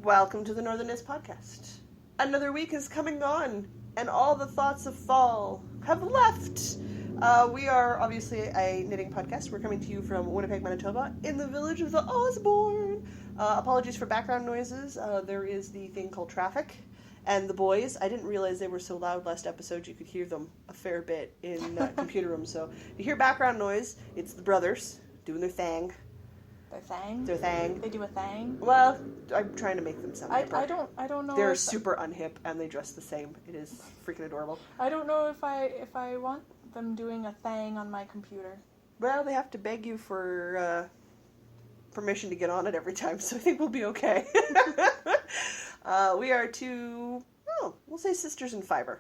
Welcome to the Northernist Podcast. Another week is coming on, and all the thoughts of fall have left. We are obviously a knitting podcast. We're coming to you from Winnipeg, Manitoba, in the village of the Osborne. Apologies for background noises. There is the thing called traffic. And the boys, I didn't realize they were so loud last episode you could hear them a fair bit in computer room. So if you hear background noise, it's the brothers doing their thing. Their thing? Their thing. They do a thing? Well, I'm trying to make them sound hipper. I don't know. They're super unhip and they dress the same. It is freaking adorable. I don't know if I want them doing a thing on my computer. Well, they have to beg you for permission to get on it every time, so I think we'll be okay. We are two, we'll say sisters in fibre.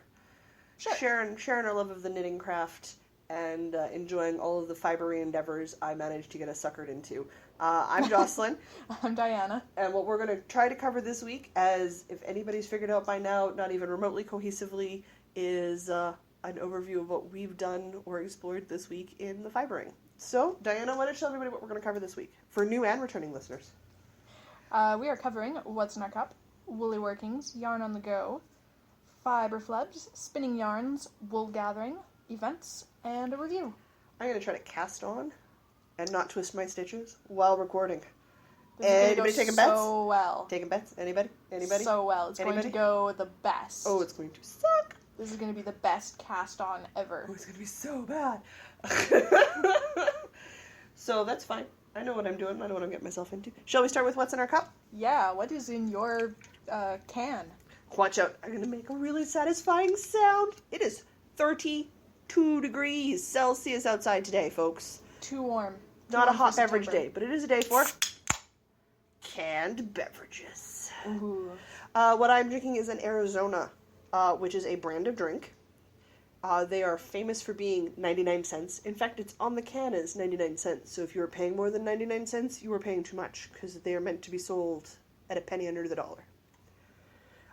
Sure. Sharing our love of the knitting craft and enjoying all of the fibery endeavors I managed to get us suckered into. I'm Jocelyn. I'm Diana. And what we're going to try to cover this week, as if anybody's figured out by now, not even remotely cohesively, is an overview of what we've done or explored this week in the fibering. So, Diana, why don't you tell everybody what we're going to cover this week, for new and returning listeners? We are covering What's in Our Cup, Woolly Workings, Yarn on the Go, Fibre Flubs, Spinning Yarns, Wool Gathering, Events, and a review. I'm going to try to cast on and not twist my stitches while recording. Anybody taking bets? So well. Taking bets? Anybody? So well. It's going to go the best. Oh, it's going to suck. This is going to be the best cast on ever. Oh, it's going to be so bad. So that's fine. I know what I'm doing. I know what I'm getting myself into. Shall we start with what's in our cup? Yeah, what is in your can? Watch out. I'm going to make a really satisfying sound. It is 32 degrees Celsius outside today, folks. Too warm. Not a hot beverage day, but it is a day for canned beverages. Ooh. What I'm drinking is an Arizona, which is a brand of drink. They are famous for being 99 cents. In fact, it's on the can as 99 cents. So if you were paying more than 99 cents, you were paying too much because they are meant to be sold at a penny under the dollar.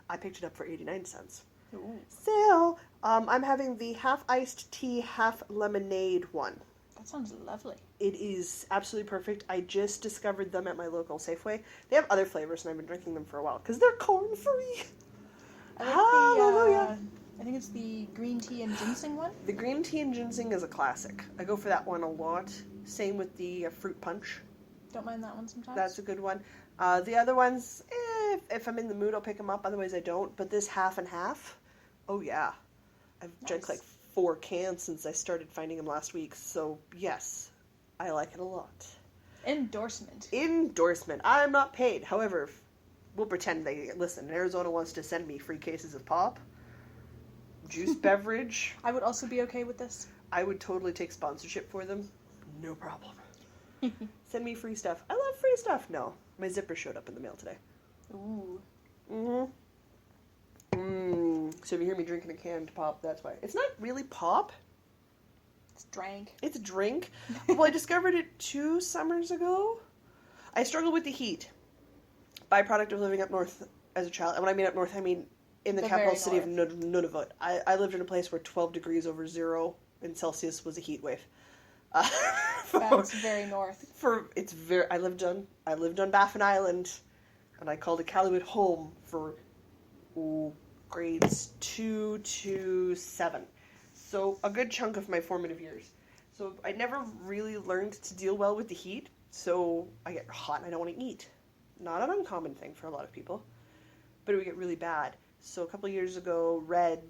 I picked it up for 89 cents. Ooh. So, I'm having the half iced tea, half lemonade one. That sounds lovely. It is absolutely perfect. I just discovered them at my local Safeway. They have other flavors, and I've been drinking them for a while because they're corn-free. Hallelujah. I think it's the green tea and ginseng one. The green tea and ginseng is a classic. I go for that one a lot. Same with the fruit punch. Don't mind that one sometimes. That's a good one. The other ones, if I'm in the mood, I'll pick them up. Otherwise, I don't. But this half and half, oh yeah. I've drank like 4 cans since I started finding them last week. So, yes, I like it a lot. Endorsement. I'm not paid. However, we'll pretend listen, Arizona wants to send me free cases of pop. Juice beverage. I would also be okay with this. I would totally take sponsorship for them. No problem. Send me free stuff. I love free stuff. No. My zipper showed up in the mail today. Ooh. So if you hear me drinking a canned pop, that's why. It's not really pop. It's drank. It's a drink. Well, I discovered it 2 summers ago. I struggled with the heat. Byproduct of living up north as a child. And when I mean up north, I mean in the capital city of Nunavut. I lived in a place where 12 degrees over 0 in Celsius was a heat wave. That's very north. I lived on Baffin Island, and I called it Calumet home for grades 2 to 7. So a good chunk of my formative years. So I never really learned to deal well with the heat. So I get hot and I don't want to eat. Not an uncommon thing for a lot of people, but it would get really bad. So a couple of years ago, Red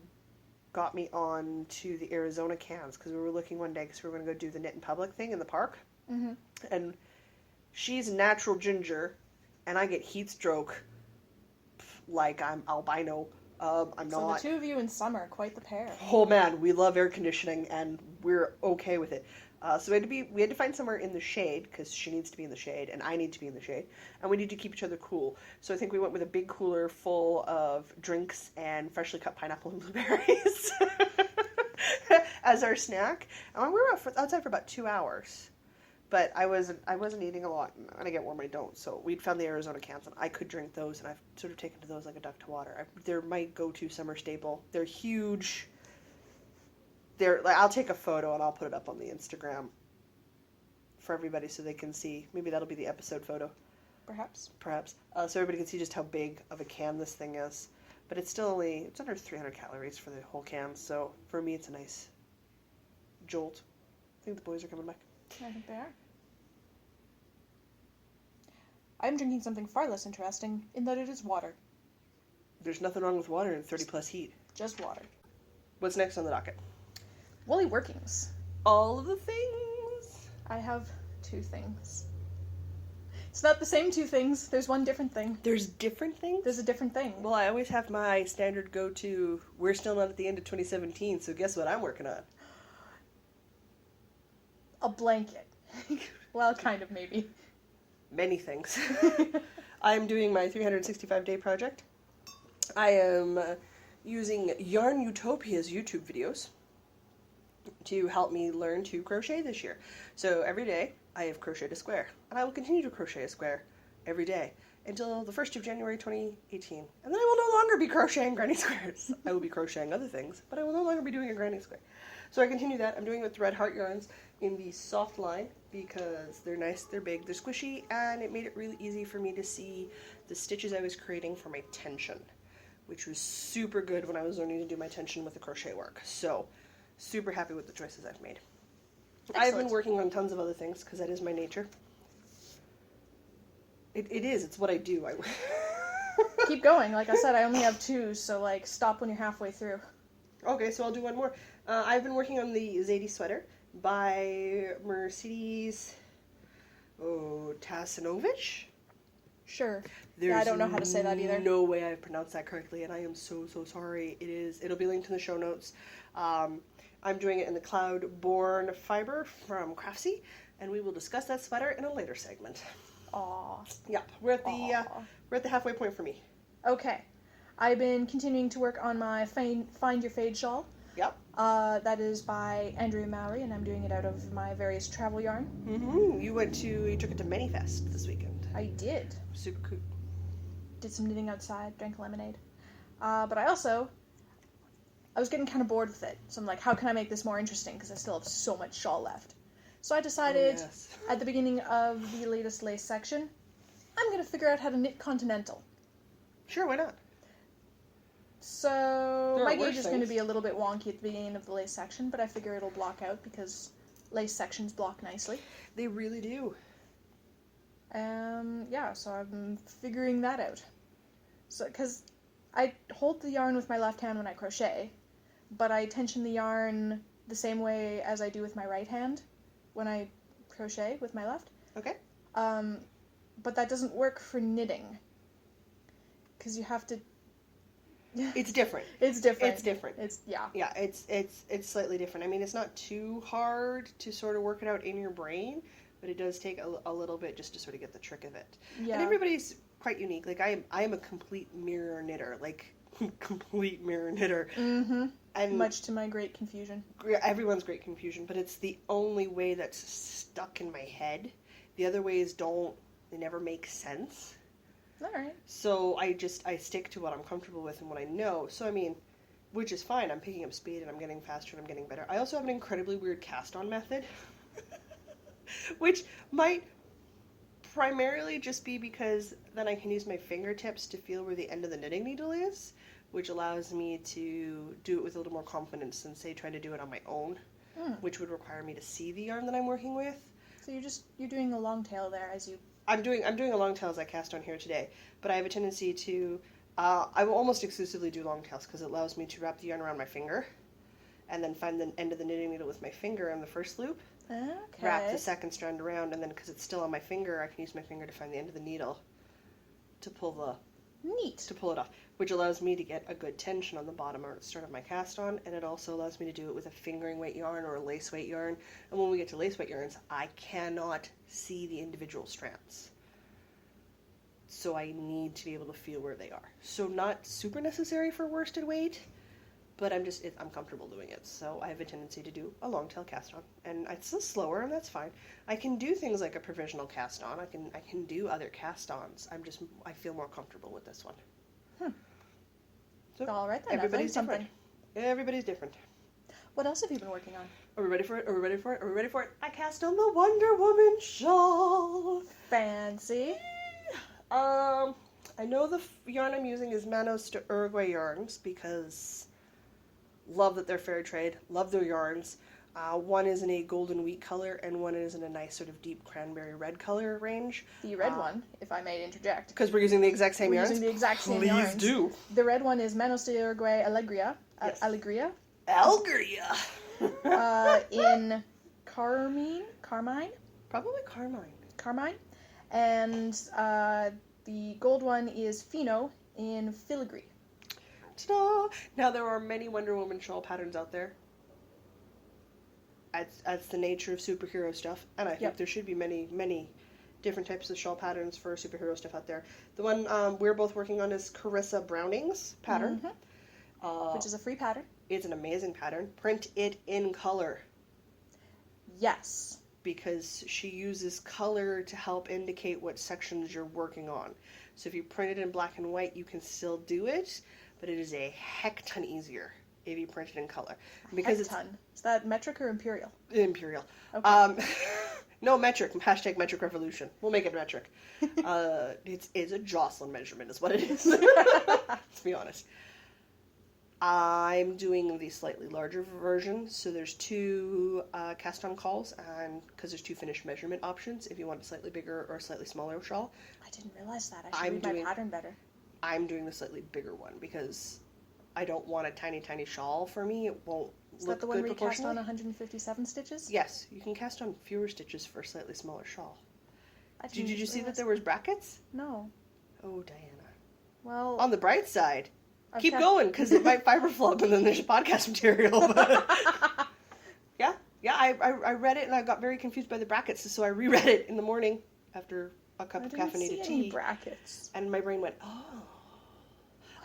got me on to the Arizona cans because we were looking one day because we were going to go do the Knit in Public thing in the park. Mm-hmm. And she's natural ginger, and I get heat stroke like I'm albino. I'm not. So the two of you in summer, quite the pair. Oh man, we love air conditioning, and we're okay with it. So we had to find somewhere in the shade because she needs to be in the shade and I need to be in the shade, and we need to keep each other cool. So I think we went with a big cooler full of drinks and freshly cut pineapple and blueberries as our snack. And we were outside for about 2 hours, but I wasn't eating a lot. When I get warm, I don't. So we'd found the Arizona cans, and I could drink those, and I've sort of taken to those like a duck to water. They're my go-to summer staple. They're huge. I'll take a photo and I'll put it up on the Instagram for everybody so they can see. Maybe that'll be the episode photo. perhaps. Perhaps. So everybody can see just how big of a can this thing is. But it's still it's under 300 calories for the whole can, so for me it's a nice jolt. I think the boys are coming back. I think they are. I'm drinking something far less interesting in that it is water. There's nothing wrong with water in 30 plus heat. Just water. What's next on the docket? Woolly workings. All of the things. I have 2 things. It's not the same 2 things. There's one different thing. There's different things? There's a different thing. Well, I always have my standard go-to, we're still not at the end of 2017, so guess what I'm working on? A blanket. Well, kind of, maybe. Many things. I'm doing my 365-day project. I am using Yarn Utopia's YouTube videos to help me learn to crochet this year. So every day I have crocheted a square, and I will continue to crochet a square every day until the 1st of January 2018. And then I will no longer be crocheting granny squares. I will be crocheting other things, but I will no longer be doing a granny square. So I continue that. I'm doing it with Red Heart yarns in the soft line because they're nice, they're big, they're squishy, and it made it really easy for me to see the stitches I was creating for my tension, which was super good when I was learning to do my tension with the crochet work. So super happy with the choices I've made. Excellent. I've been working on tons of other things because that is my nature. It is. It's what I do. Keep going. Like I said, I only have 2, so like stop when you're halfway through. Okay, so I'll do one more. I've been working on the Zadie sweater by Mercedes Tasinovich. Sure. There's I don't know how to say that either. No way I've pronounced that correctly, and I am so sorry. It'll be linked in the show notes. I'm doing it in the Cloud-Born fiber from Craftsy, and we will discuss that sweater in a later segment. Aw. Yep, we're at the halfway point for me. Okay. I've been continuing to work on my Find Your Fade shawl. Yep. That is by Andrea Mowry, and I'm doing it out of my various travel yarn. Mm-hmm. You took it to Manyfest this weekend. I did. Super cool. Did some knitting outside, drank lemonade. But I was getting kind of bored with it. So I'm like, how can I make this more interesting? Because I still have so much shawl left. So I decided at the beginning of the latest lace section, I'm going to figure out how to knit continental. Sure, why not? So my gauge is going to be a little bit wonky at the beginning of the lace section, but I figure it'll block out because lace sections block nicely. They really do. Yeah, so I'm figuring that out. So, because I hold the yarn with my left hand when I crochet, but I tension the yarn the same way as I do with my right hand when I crochet with my left. Okay. But that doesn't work for knitting. Because you have to... It's different. It's different. It's different. Yeah, it's slightly different. I mean, it's not too hard to sort of work it out in your brain, but it does take a little bit just to sort of get the trick of it. Yeah. And everybody's quite unique. Like I am a complete mirror knitter, like complete mirror knitter. Mm-hmm. And much to my great confusion. Everyone's great confusion, but it's the only way that's stuck in my head. The other ways they never make sense. Alright. So I stick to what I'm comfortable with and what I know. So I mean, which is fine. I'm picking up speed and I'm getting faster and I'm getting better. I also have an incredibly weird cast-on method, which might primarily just be because then I can use my fingertips to feel where the end of the knitting needle is, which allows me to do it with a little more confidence than, say, trying to do it on my own, which would require me to see the yarn that I'm working with. So you're doing a long tail there as you... I'm doing a long tail as I cast on here today, but I have a tendency to... I will almost exclusively do long tails because it allows me to wrap the yarn around my finger and then find the end of the knitting needle with my finger in the first loop. Okay. Wrap the second strand around, and then because it's still on my finger, I can use my finger to find the end of the needle to pull it off, which allows me to get a good tension on the bottom or start of my cast on, and it also allows me to do it with a fingering weight yarn or a lace weight yarn. And when we get to lace weight yarns, I cannot see the individual strands, so I need to be able to feel where they are. So not super necessary for worsted weight, but I'm comfortable doing it. So I have a tendency to do a long tail cast on, and it's still slower, and that's fine. I can do things like a provisional cast on. I can do other cast ons. I feel more comfortable with this one. So all right then. everybody's something. different. Everybody's different. What else have you been working on? Are we ready for it? Are we ready for it? Are we ready for it? I cast on the Wonder Woman shawl. Fancy. I know the yarn I'm using is Manos de Uruguay yarns because love that they're fair trade, love their yarns. One is in a golden wheat color and one is in a nice sort of deep cranberry red color range. The red one, if I may interject. Because we're using the exact same We're yarns? using the exact same Please yarns. do. The red one is Manos de Uruguay Alegria. Yes. Alegria. Algeria. In carmine? Probably carmine. And the gold one is Fino in filigree. Ta-da! Now, there are many Wonder Woman shawl patterns out there. That's the nature of superhero stuff, and I think there should be many, many different types of shawl patterns for superhero stuff out there. The one we're both working on is Carissa Browning's pattern. Which is a free pattern. It's an amazing pattern. Print it in color. Yes. Because she uses color to help indicate what sections you're working on. So if you print it in black and white, you can still do it, but it is a heck ton easier if you print it in color. Because Heck ton. Is that metric or imperial? Imperial. Okay. No metric. Hashtag metric revolution. We'll make it metric. It's a Jocelyn measurement is what it is. Let's be honest. I'm doing the slightly larger version, so there's two cast-on calls, and because there's two finished measurement options, if you want a slightly bigger or a slightly smaller shawl. I didn't realize that. I should read my pattern better. I'm doing the slightly bigger one because I don't want a tiny, tiny shawl for me. It won't Is look that the one good where you cast on proportionally. 157 stitches? Yes, you can cast on fewer stitches for a slightly smaller shawl. Did you see that realize there was brackets? No. Oh, Diana. Well, On the bright side, I've keep kept- going because it might fiber flub and then there's podcast material. But yeah, I read it and I got very confused by the brackets, so I reread it in the morning after a cup of caffeinated see tea. any brackets. And my brain went, oh.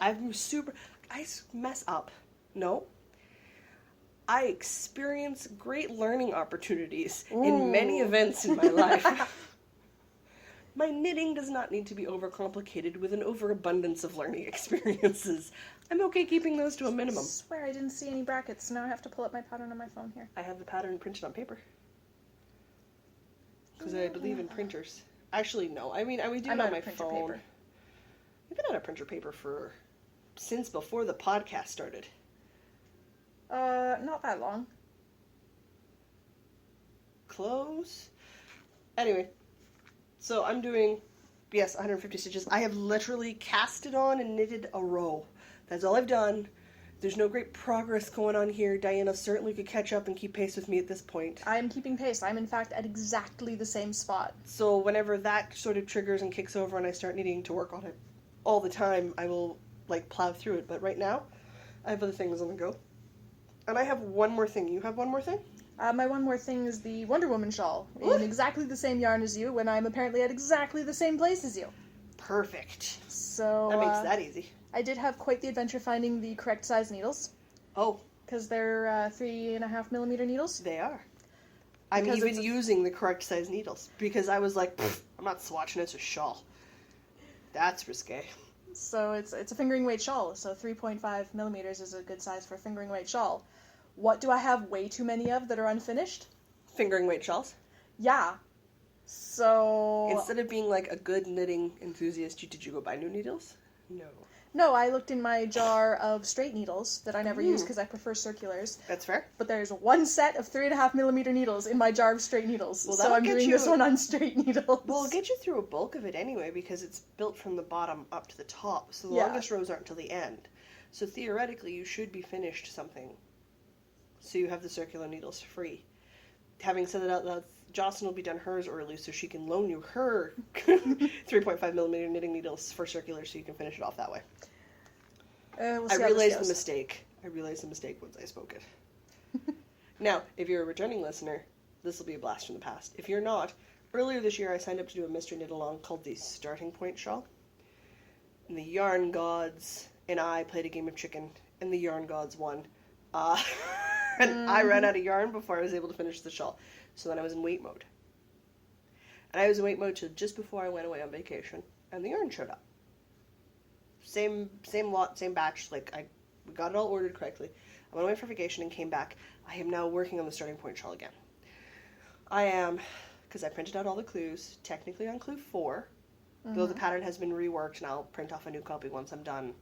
I mess up. No. I experience great learning opportunities in many events in my life. My knitting does not need to be overcomplicated with an overabundance of learning experiences. I'm okay keeping those to a minimum. I swear I didn't see any brackets. Now I have to pull up my pattern on my phone here. I have the pattern printed on paper. Because I believe in printers. Actually, no. I mean, we do I'm it on out my of printer phone. paper. We've been out of printer paper since before the podcast started. Not that long. Close. Anyway, so I'm doing, 150 stitches. I have literally casted on and knitted a row. That's all I've done. There's no great progress going on here. Diana certainly could catch up and keep pace with me at this point. I am keeping pace. I'm in fact at exactly the same spot. So whenever that sort of triggers and kicks over and I start needing to work on it all the time, I will plow through it. But right now, I have other things on the go. And I have one more thing. You have one more thing? My one more thing is the Wonder Woman shawl in exactly the same yarn as you when I'm apparently at exactly the same place as you. Perfect. So That makes that easy. I did have quite the adventure finding the correct size needles. Oh. Because they're 3.5 millimeter needles. They are. I'm Because even using the correct size needles because I was like, I'm not swatching it, it's a shawl. That's risque. So it's a fingering weight shawl. So 3.5 millimeters is a good size for a fingering weight shawl. What do I have way too many of that are unfinished? Fingering weight shawls. Yeah. So Instead of being like a good knitting enthusiast, did you go buy new needles? No. no, I looked in my jar of straight needles that I never use because I prefer circulars. That's fair. But there's one set of 3.5 millimeter needles in my jar of straight needles. Well, So that'll I'm get doing you- this one on straight needles. Well, it'll get you through a bulk of it anyway because it's built from the bottom up to the top. So the Yeah. longest rows aren't until the end. So theoretically, you should be finished something. So you have the circular needles free. Having said that out loud, Jocelyn will be done hers early so she can loan you her 3.5 millimeter knitting needles for circular so you can finish it off that way. We'll I see how this realized the goes. mistake. I realized the mistake once I spoke it. Now, if you're a returning listener, this will be a blast from the past. If you're not, earlier this year I signed up to do a mystery knit along called the Starting Point Shawl. And the Yarn Gods and I played a game of chicken, and the Yarn Gods won. And I ran out of yarn before I was able to finish the shawl. So then I was in wait mode. And I was in wait mode till just before I went away on vacation, and the yarn showed up. Same lot, same batch. We got it all ordered correctly. I went away for vacation and came back. I am now working on the Starting Point shawl again. I am, because I printed out all the clues, technically on clue 4. though the pattern has been reworked, and I'll print off a new copy once I'm done.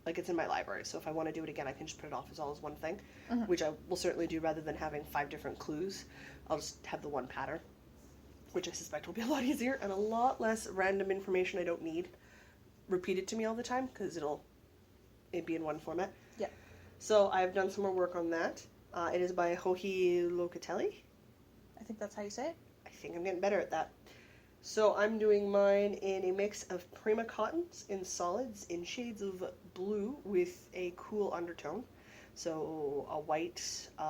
Like, it's in my library, so if I want to do it again, I can just put it off as all as one thing, which I will certainly do rather than having 5 different clues. I'll just have the one pattern, which I suspect will be a lot easier and a lot less random information I don't need repeated to me all the time, because it'll be in one format. Yeah. So I've done some more work on that. It is by Joji Locatelli. I think that's how you say it. I think I'm getting better at that. So I'm doing mine in a mix of Prima cottons in solids in shades of blue with a cool undertone. So a white,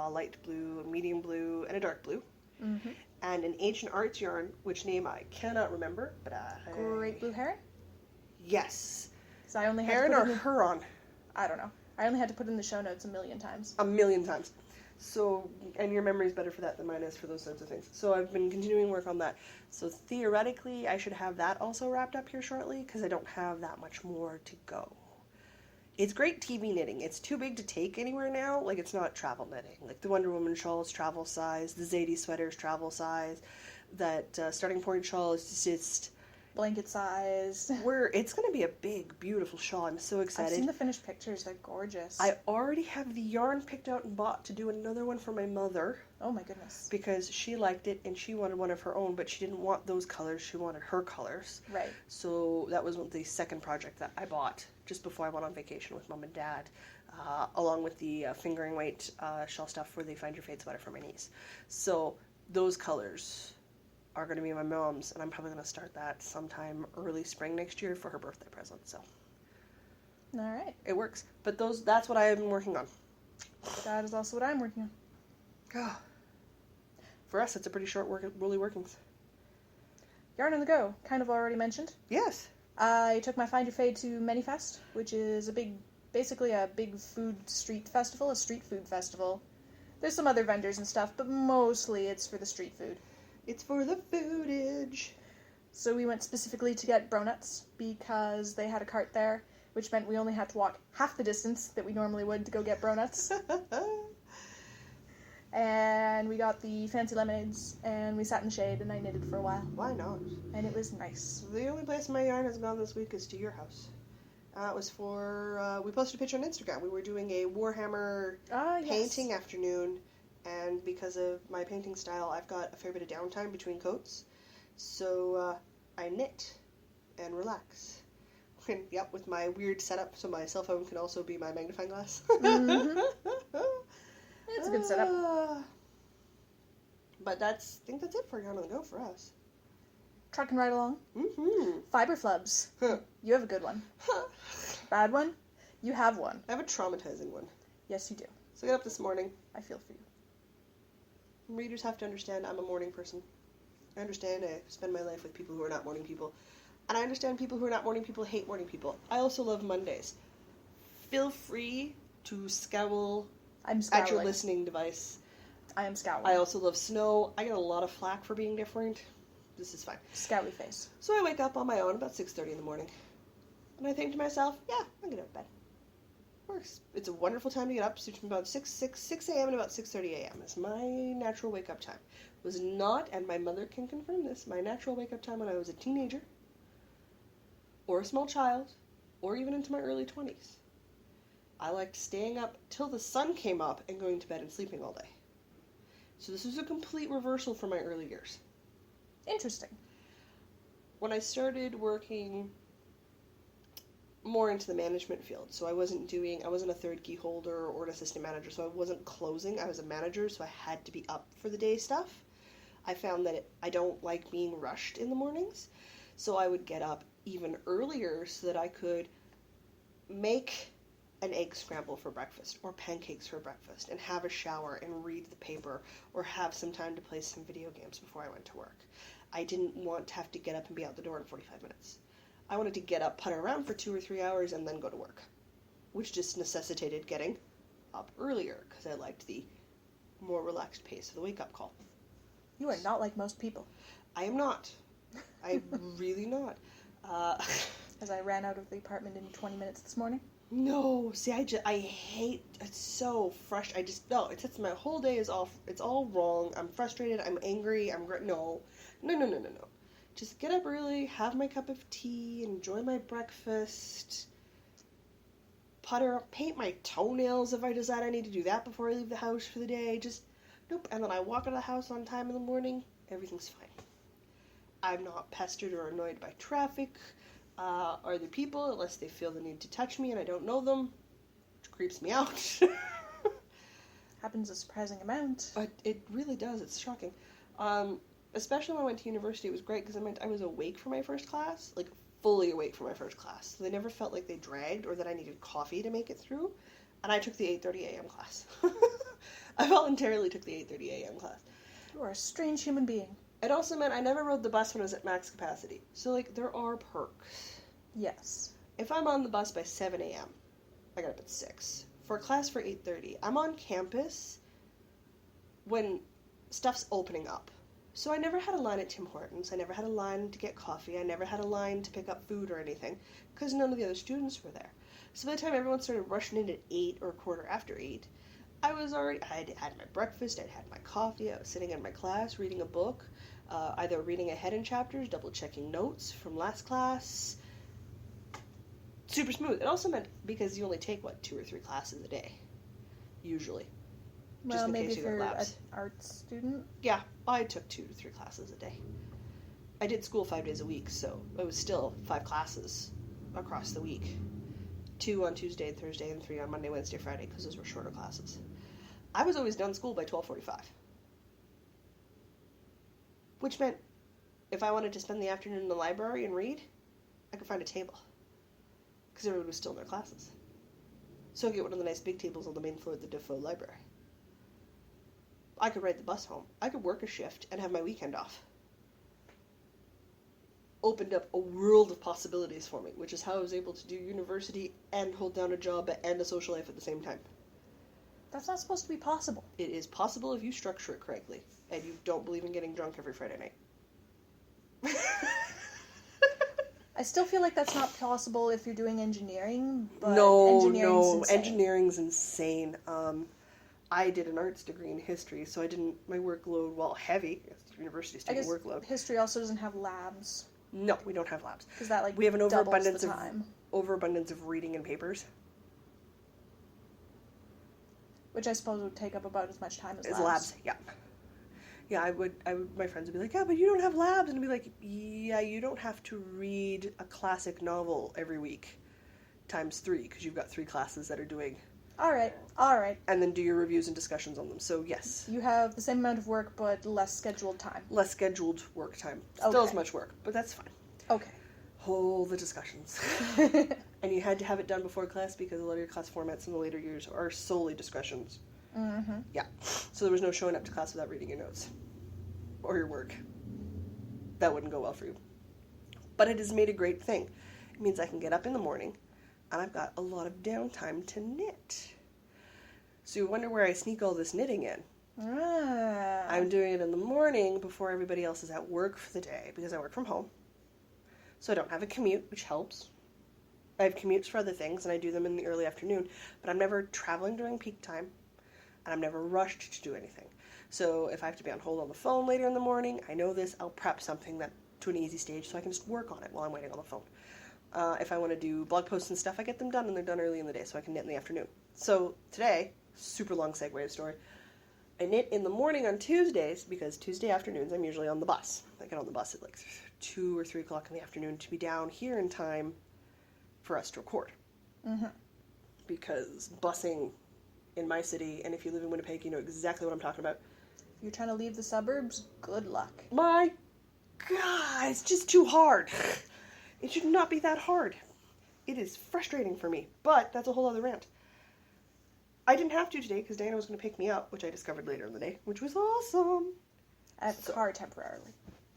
light blue, a medium blue, and a dark blue. Mm-hmm. And an ancient arts yarn, which name I cannot remember, but Great Blue Heron? Yes. Because I only had Heron to or put Huron? I don't know. I only had to put in the show notes 1,000,000 times. 1,000,000 times. So, and your memory's better for that than mine is for those sorts of things. So I've been continuing work on that. So theoretically, I should have that also wrapped up here shortly, because I don't have that much more to go. It's great TV knitting. It's too big to take anywhere now. Like, it's not travel knitting. Like, the Wonder Woman shawl is travel size. The Zadie sweater is travel size. That Starting Point shawl is just... Blanket size. It's going to be a big, beautiful shawl. I'm so excited. I've seen the finished pictures. They're gorgeous. I already have the yarn picked out and bought to do another one for my mother. Oh my goodness. Because she liked it and she wanted one of her own, but she didn't want those colors. She wanted her colors. Right. So that was the second project that I bought just before I went on vacation with Mom and Dad, along with the fingering weight shawl stuff for the Find Your Fade sweater for my niece. So those colors are going to be my mom's, and I'm probably going to start that sometime early spring next year for her birthday present. So all right, it works. But that's what I have been working on. That is also what I'm working on. Oh. For us, it's a pretty short woolly workings. Yarn on the Go, kind of already mentioned. Yes. I took my Find Your Fade to Manyfest, which is basically a big food street festival, a street food festival. There's some other vendors and stuff, but mostly it's for the street food. It's for the foodage. So we went specifically to get bronuts because they had a cart there, which meant we only had to walk half the distance that we normally would to go get bronuts. And we got the fancy lemonades, and we sat in the shade, and I knitted for a while. Why not? And it was nice. The only place my yarn has gone this week is to your house. It was for, we posted a picture on Instagram. We were doing a Warhammer painting afternoon, and because of my painting style, I've got a fair bit of downtime between coats. So I knit and relax. And, yep, with my weird setup, so my cell phone can also be my magnifying glass. Mm-hmm. It's a good setup. But I think that's it for Yarn on the Go for us. Trucking right along. Mm-hmm. Fibre Flubs. Huh. You have a good one. Bad one? You have one. I have a traumatizing one. Yes, you do. So I got up this morning. I feel for you. Readers have to understand I'm a morning person. I understand I spend my life with people who are not morning people. And I understand people who are not morning people hate morning people. I also love Mondays. Feel free to scowl I'm scowling. at your listening device. I am scowling. I also love snow. I get a lot of flack for being different. This is fine. Scowly face. So I wake up on my own about 6:30 in the morning. And I think to myself, yeah, I'm going to bed. Works. It's a wonderful time to get up. Suits me about 6 a.m. and about 6:30 a.m. is my natural wake-up time. It was not, and my mother can confirm this, my natural wake-up time when I was a teenager, or a small child, or even into my early 20s. I liked staying up till the sun came up and going to bed and sleeping all day. So this was a complete reversal from my early years. Interesting. When I started working more into the management field, so I wasn't a third key holder or an assistant manager, so I wasn't closing, I was a manager, so I had to be up for the day stuff. I found that I don't like being rushed in the mornings, so I would get up even earlier so that I could make an egg scramble for breakfast or pancakes for breakfast and have a shower and read the paper or have some time to play some video games before I went to work. I didn't want to have to get up and be out the door in 45 minutes. I wanted to get up, putter around for 2 or 3 hours, and then go to work, which just necessitated getting up earlier because I liked the more relaxed pace of the wake-up call. You are not like most people. I am not. I'm really not. As I ran out of the apartment in 20 minutes this morning. No, see, I hate, it's so frustrating. It sets my whole day it's all wrong. I'm frustrated, I'm angry, no. Just get up early, have my cup of tea, enjoy my breakfast, paint my toenails if I decide I need to do that before I leave the house for the day. Just, nope. And then I walk out of the house on time in the morning, everything's fine. I'm not pestered or annoyed by traffic or the people unless they feel the need to touch me and I don't know them, which creeps me out. Happens a surprising amount. But it really does. It's shocking. Especially when I went to university, it was great because it meant I was awake for my first class, like fully awake for my first class. So they never felt like they dragged or that I needed coffee to make it through. And I took the 8:30 a.m. class. I voluntarily took the 8:30 a.m. class. You are a strange human being. It also meant I never rode the bus when I was at max capacity. So, like, there are perks. Yes. If I'm on the bus by 7 a.m., I got up at 6. For a class for 8:30, I'm on campus when stuff's opening up. So I never had a line at Tim Hortons. I never had a line to get coffee. I never had a line to pick up food or anything because none of the other students were there. So by the time everyone started rushing in at 8 or a quarter after 8, I had had my breakfast, I'd had my coffee, I was sitting in my class reading a book, either reading ahead in chapters, double checking notes from last class. Super smooth. It also meant because you only take, 2 or 3 classes a day, usually. Well, in maybe case you got for an labs. art student. Yeah, I took 2 to 3 classes a day. I did school 5 days a week, so it was still 5 classes across the week. 2 on Tuesday and Thursday, and 3 on Monday, Wednesday, Friday, because those were shorter classes. I was always done school by 12:45. Which meant if I wanted to spend the afternoon in the library and read, I could find a table. Because everyone was still in their classes. So I get one of the nice big tables on the main floor of the Defoe Library. I could ride the bus home. I could work a shift and have my weekend off. Opened up a world of possibilities for me, which is how I was able to do university and hold down a job and a social life at the same time. That's not supposed to be possible. It is possible if you structure it correctly, and you don't believe in getting drunk every Friday night. I still feel like that's not possible if you're doing engineering, but No, insane. engineering's insane. I did an arts degree in history, so my workload, while heavy, university student workload. History also doesn't have labs. No, we don't have labs. Because that, we have an overabundance doubles the time. Overabundance of reading and papers. Which I suppose would take up about as much time as labs. Yeah. Yeah, I would, my friends would be like, yeah, but you don't have labs. And I'd be like, yeah, you don't have to read a classic novel every week times 3, because you've got 3 classes that are doing. All right. And then do your reviews and discussions on them. So, yes. You have the same amount of work, but less scheduled time. Less scheduled work time. Still as much work, but that's fine. Okay. All the discussions. And you had to have it done before class because a lot of your class formats in the later years are solely discussions. Mm-hmm. Yeah. So there was no showing up to class without reading your notes. Or your work. That wouldn't go well for you. But it has made a great thing. It means I can get up in the morning and I've got a lot of downtime to knit. So you wonder where I sneak all this knitting in. I'm doing it in the morning before everybody else is at work for the day because I work from home. So I don't have a commute, which helps. I have commutes for other things, and I do them in the early afternoon, but I'm never traveling during peak time, and I'm never rushed to do anything. So if I have to be on hold on the phone later in the morning, I know this, I'll prep something to an easy stage so I can just work on it while I'm waiting on the phone. If I want to do blog posts and stuff, I get them done, and they're done early in the day, so I can knit in the afternoon. So today, super long segue story, I knit in the morning on Tuesdays, because Tuesday afternoons I'm usually on the bus. I get on the bus at 2 or 3 o'clock in the afternoon to be down here in time for us to record. Mm-hmm. Because busing in my city, and if you live in Winnipeg, you know exactly what I'm talking about. If you're trying to leave the suburbs, good luck. My God, it's just too hard. It should not be that hard. It is frustrating for me, but that's a whole other rant. I didn't have to today because Diana was going to pick me up, which I discovered later in the day, which was awesome. I have a car temporarily.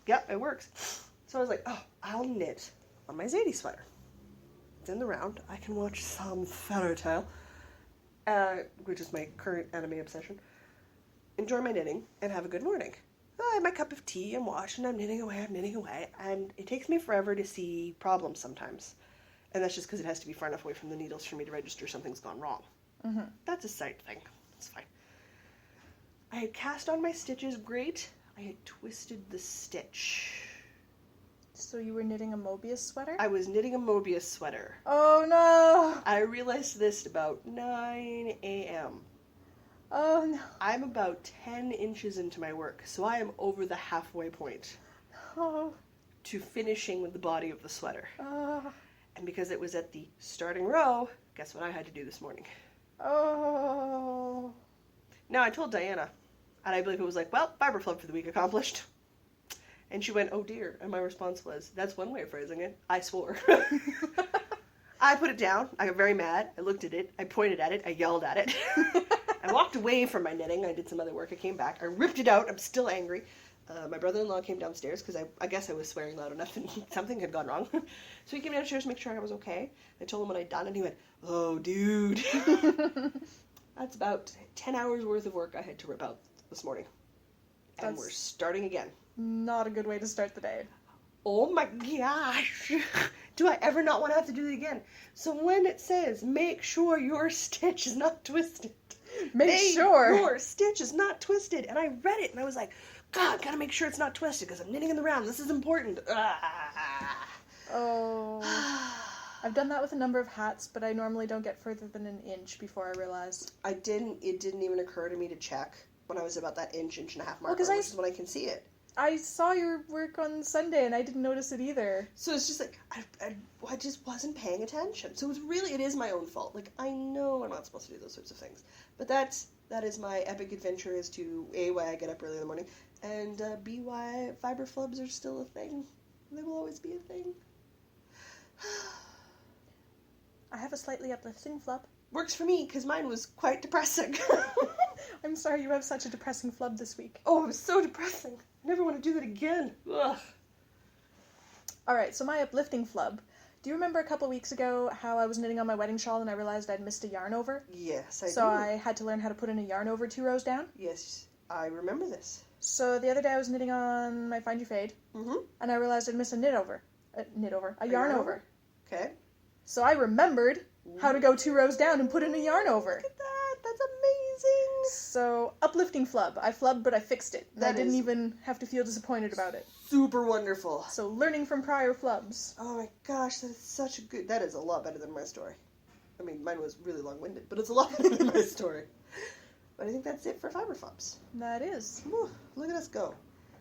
Yeah, it works. So I was like, oh, I'll knit on my Zadie sweater. It's in the round. I can watch some Fairy Tale, which is my current anime obsession. Enjoy my knitting and have a good morning. I have my cup of tea and wash, and I'm knitting away, and it takes me forever to see problems sometimes. And that's just because it has to be far enough away from the needles for me to register something's gone wrong. Mm-hmm. That's a sight thing. It's fine. I had cast on my stitches great. I had twisted the stitch. So you were knitting a Mobius sweater? I was knitting a Mobius sweater. Oh no! I realized this at about 9 a.m. Oh no. I'm about 10 inches into my work, so I am over the halfway point Oh. to finishing the body of the sweater. Oh. And because it was at the starting row, guess what I had to do this morning? Oh. Now, I told Diana, and I believe it was like, well, fiber flub for the week accomplished. And she went, oh dear. And my response was, that's one way of phrasing it. I swore. I put it down. I got very mad. I looked at it. I pointed at it. I yelled at it. I walked away from my knitting. I did some other work. I came back. I ripped it out. I'm still angry. My brother-in-law came downstairs because I guess I was swearing loud enough and something had gone wrong. So he came downstairs to make sure I was okay. I told him what I'd done and he went, oh, dude. That's about 10 hours worth of work I had to rip out this morning. And we're starting again. Not a good way to start the day. Oh my gosh. Do I ever not want to have to do it again? So when it says, make sure your stitch is not twisted. Make sure your stitch is not twisted. And I read it and I was like, God, gotta make sure it's not twisted because I'm knitting in the round. This is important. Oh. I've done that with a number of hats, but I normally don't get further than an inch before I realize. It didn't even occur to me to check when I was about that inch and a half marker, Well, which is when I can see it. I saw your work on Sunday and I didn't notice it either. So it's just like, I just wasn't paying attention. So it is my own fault. Like, I know I'm not supposed to do those sorts of things. But that is my epic adventure as to A, why I get up early in the morning, and B, why fiber flubs are still a thing. They will always be a thing. I have a slightly uplifting flub. Works for me, because mine was quite depressing. I'm sorry you have such a depressing flub this week. Oh, it was so depressing. I never want to do that again. Ugh. Alright, so my uplifting flub. Do you remember a couple weeks ago how I was knitting on my wedding shawl and I realized I'd missed a yarn over? Yes, I do. So I had to learn how to put in a yarn over 2 rows down? Yes, I remember this. So the other day I was knitting on my Find You Fade, and I realized I'd missed a yarn over. Okay. So I remembered how to go 2 rows down and put in a yarn over. Look at that. That's amazing. So, uplifting flub. I flubbed, but I fixed it. I didn't even have to feel disappointed about it. Super wonderful. So, learning from prior flubs. Oh my gosh, that is a lot better than my story. I mean, mine was really long-winded, but it's a lot better than my story. But I think that's it for fiber flubs. That is. Whew, look at us go.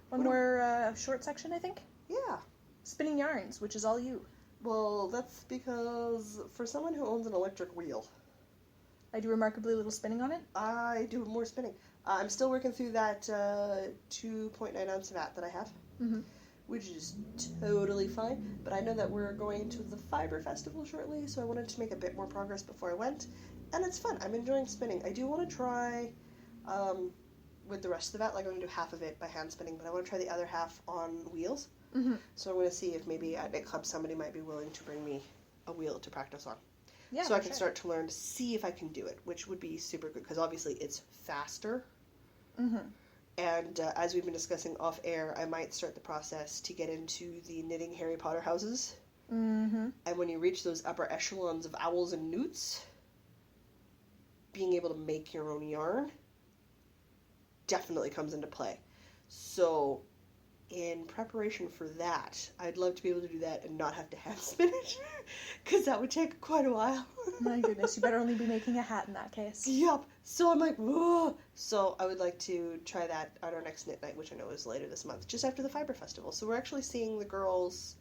One more short section, I think? Yeah. Spinning yarns, which is all you. Well, that's because for someone who owns an electric wheel, I do remarkably little spinning on it. I do more spinning. I'm still working through that 2.9 ounce vat that I have, which is totally fine. But I know that we're going to the Fiber Festival shortly, so I wanted to make a bit more progress before I went. And it's fun. I'm enjoying spinning. I do want to try with the rest of the vat, like I'm going to do half of it by hand spinning, but I want to try the other half on wheels. So I'm going to see if maybe at Knit Club somebody might be willing to bring me a wheel to practice on. Yeah, so I can start to learn to see if I can do it, which would be super good because obviously it's faster. And as we've been discussing off air, I might start the process to get into the knitting Harry Potter houses. And when you reach those upper echelons of owls and newts, being able to make your own yarn definitely comes into play. So in preparation for that, I'd love to be able to do that and not have to hand spin it, because that would take quite a while. My goodness, you better only be making a hat in that case. Yep. So I'm like, whoa. So I would like to try that on our next knit night, which I know is later this month, just after the Fiber Festival. So we're actually seeing the girls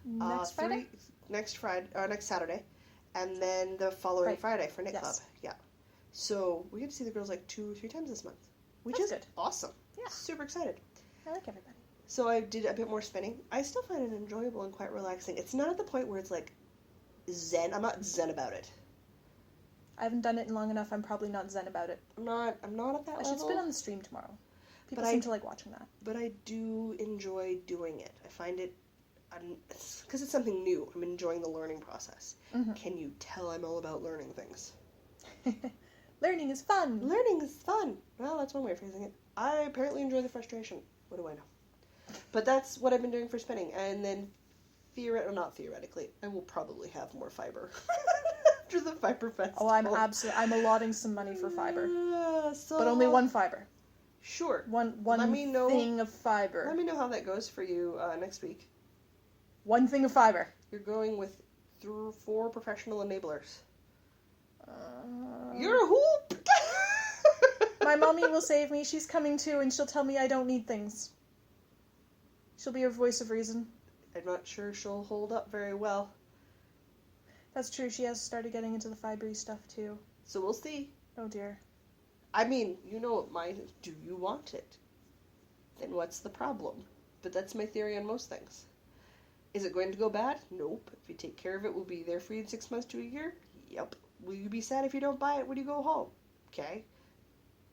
Next Friday? Next Saturday, and then the following Friday for Knit Club. Yeah. So we get to see the girls like 2 or 3 times this month, which is good. Awesome. Yeah. Super excited. I like everybody. So I did a bit more spinning. I still find it enjoyable and quite relaxing. It's not at the point where it's like zen. I'm not zen about it. I haven't done it in long enough. I'm probably not zen about it. I'm not at that level. I should spin on the stream tomorrow. People seem to like watching that. But I do enjoy doing it. I find it, because it's something new. I'm enjoying the learning process. Can you tell I'm all about learning things? Learning is fun. Learning is fun. Well, that's one way of phrasing it. I apparently enjoy the frustration. What do I know? But that's what I've been doing for spinning. And then, not theoretically, I will probably have more fiber after the Fiber Festival. Oh, I'm allotting some money for fiber. So, but only one fiber. Sure. One Let me know, thing of fiber. Let me know how that goes for you next week. One thing of fiber. You're going with 4 professional enablers. You're a hoop! My mommy will save me. She's coming too, and she'll tell me I don't need things. She'll be your voice of reason. I'm not sure she'll hold up very well. That's true. She has started getting into the fibery stuff too. So we'll see. Oh dear. I mean, you know what mine is. Do you want it? Then what's the problem? But that's my theory on most things. Is it going to go bad? Nope. If you take care of it, we'll be there for you in 6 months to a year? Yep. Will you be sad if you don't buy it when you go home? Okay.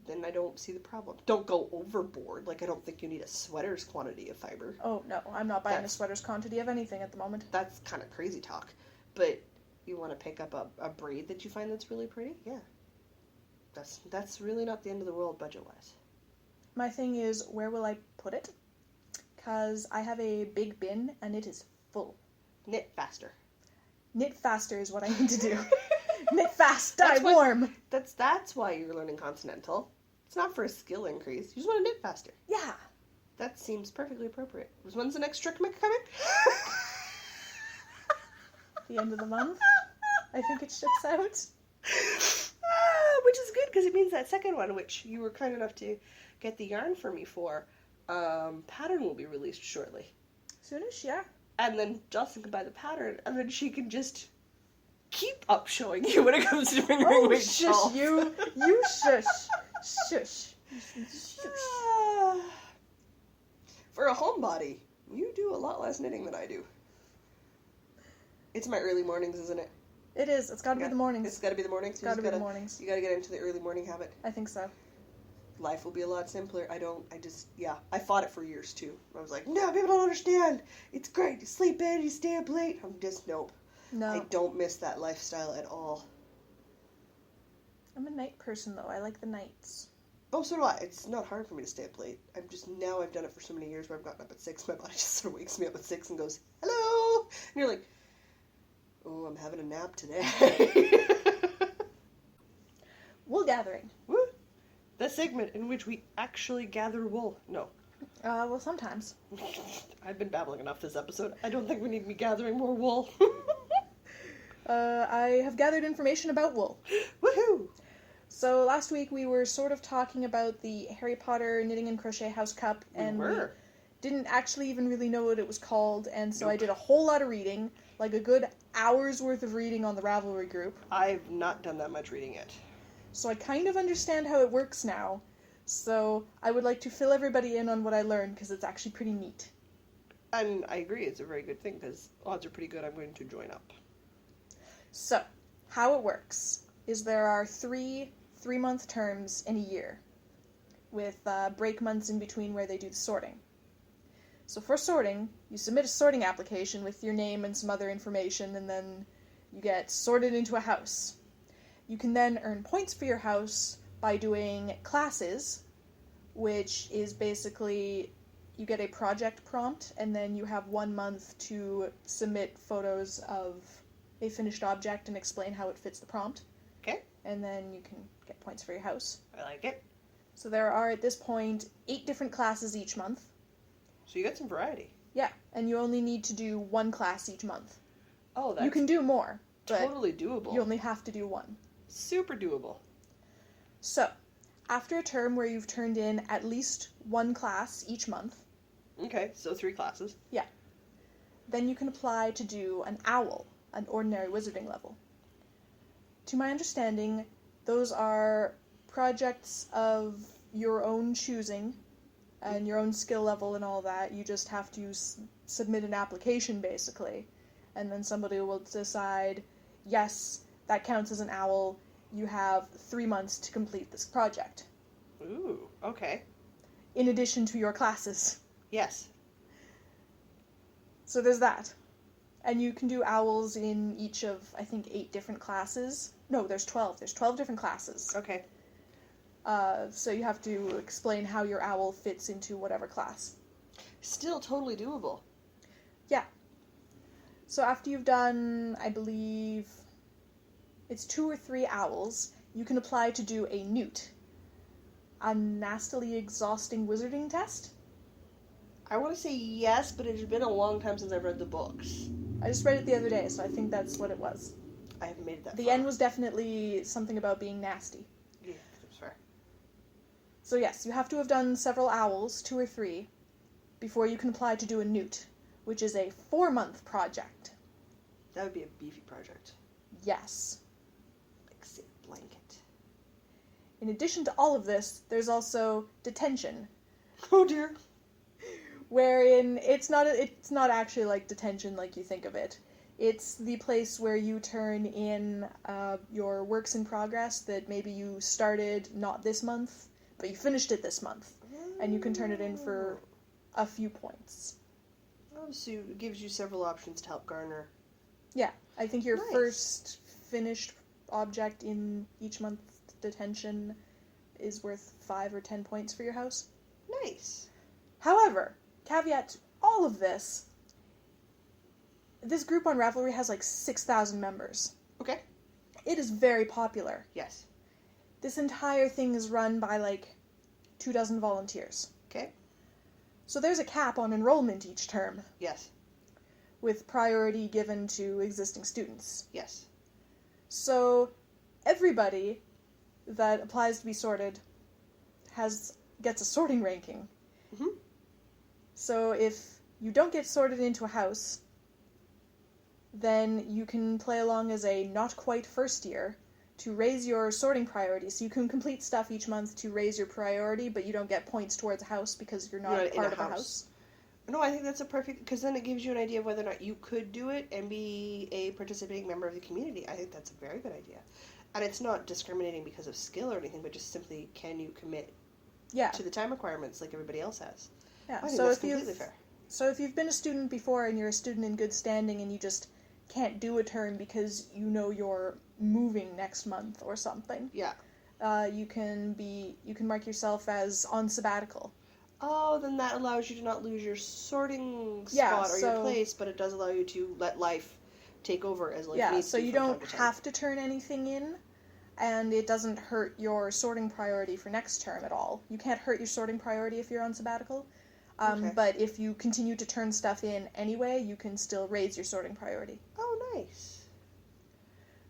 Then I don't see the problem. Don't go overboard. Like, I don't think you need a sweater's quantity of fiber. Oh no, I'm not buying a sweater's quantity of anything at the moment. That's kind of crazy talk. But you want to pick up a braid that you find that's really pretty? Yeah. That's really not the end of the world budget-wise. My thing is, where will I put it? Because I have a big bin, and it is full. Knit faster. Knit faster is what I need to do. Knit fast, die warm. That's why you're learning Continental. It's not for a skill increase. You just want to knit faster. Yeah. That seems perfectly appropriate. When's the next trick coming? The end of the month. I think it ships out. Which is good, because it means that second one, which you were kind enough to get the yarn for me for, pattern will be released shortly. Soonish, yeah. And then Jocelyn can buy the pattern, and then she can just keep up showing you when it comes to fingering weight shawls. You shush. Shush. Shush. For a homebody, you do a lot less knitting than I do. It's my early mornings, isn't it? It is. It's got to be the mornings. It's got to be the mornings. It's got to be the mornings. You got to get into the early morning habit. I think so. Life will be a lot simpler. I fought it for years too. I was like, no, people don't understand. It's great. You sleep in, you stay up late. I'm just, nope. No. I don't miss that lifestyle at all. I'm a night person though. I like the nights. Oh, so do I. It's not hard for me to stay up late. I've done it for so many years where I've gotten up at 6. My body just sort of wakes me up at 6 and goes, hello! And you're like, oh, I'm having a nap today. Wool gathering. Woo! The segment in which we actually gather wool. No. Well, sometimes. I've been babbling enough this episode. I don't think we need me gathering more wool. I have gathered information about wool. Woohoo! So last week we were sort of talking about the Harry Potter Knitting and Crochet House Cup, and we didn't actually even really know what it was called, and so I did a whole lot of reading, like a good hour's worth of reading on the Ravelry group. I've not done that much reading yet. So I kind of understand how it works now, so I would like to fill everybody in on what I learned, because it's actually pretty neat. And I agree, it's a very good thing, because odds are pretty good I'm going to join up. So, how it works is there are 3-month terms in a year, with break months in between where they do the sorting. So for sorting, you submit a sorting application with your name and some other information, and then you get sorted into a house. You can then earn points for your house by doing classes, which is basically you get a project prompt, and then you have 1 month to submit photos of a finished object and explain how it fits the prompt. Okay. And then you can get points for your house. I like it. So there are, at this point, 8 different classes each month. So you got some variety. Yeah, and you only need to do 1 class each month. Oh, that's you can do more, but totally doable. you only have to do 1. Super doable. So, after a term where you've turned in at least 1 class each month. Okay, so 3 classes. Yeah. Then you can apply to do an OWL, an ordinary wizarding level. To my understanding, those are projects of your own choosing and your own skill level and all that. You just have to submit an application, basically. And then somebody will decide, yes, that counts as an OWL. You have 3 months to complete this project. Ooh, okay. In addition to your classes. Yes. So there's that. And you can do OWLs in each of, I think, 8 different classes. No, there's 12. There's 12 different classes. Okay. So you have to explain how your OWL fits into whatever class. Still totally doable. Yeah. So after you've done, I believe, it's 2 or 3 OWLs, you can apply to do a NEWT. A nastily exhausting wizarding test? I want to say yes, but it's been a long time since I've read the books. I just read it the other day, so I think that's what it was. I haven't made it that The far. end was definitely something about being nasty. Yeah, that's fair. So yes, you have to have done several owls, 2 or 3, before you can apply to do a newt, which is a 4-month project. That would be a beefy project. Yes. Like, say, a blanket. In addition to all of this, there's also detention, Oh dear. wherein it's not actually like detention like you think of it. It's the place where you turn in your works in progress that maybe you started not this month, but you finished it this month, and you can turn it in for a few points. Oh, so it gives you several options to help garner. Yeah, I think your Nice. first finished object in each month's detention is worth 5 or 10 points for your house. Nice. However, caveat to all of this, this group on Ravelry has like 6,000 members. Okay. It is very popular. Yes. This entire thing is run by like 24 volunteers. Okay. So there's a cap on enrollment each term, Yes. with priority given to existing students. Yes. So everybody that applies to be sorted gets a sorting ranking. Mhm. So if you don't get sorted into a house, then you can play along as a not quite first year to raise your sorting priority. So you can complete stuff each month to raise your priority, but you don't get points towards a house because you're not You're not in part a of a house. house. No, I think that's a perfect, because then it gives you an idea of whether or not you could do it and be a participating member of the community. I think that's a very good idea. And it's not discriminating because of skill or anything, but just simply, can you commit Yeah. to the time requirements like everybody else has? Yeah. I think So that's if completely you've fair. So if you've been a student before and you're a student in good standing and you just can't do a term because you know you're moving next month or something, Yeah. you can mark yourself as on sabbatical. Oh, then that allows you to not lose your sorting Yeah, spot or your so- place, but it does allow you to let life take over as life Yeah, needs so to you from time don't to time. have to turn anything in, and it doesn't hurt your sorting priority for next term at all. You can't hurt your sorting priority if you're on sabbatical, Okay. but if you continue to turn stuff in anyway, you can still raise your sorting priority. Oh, nice.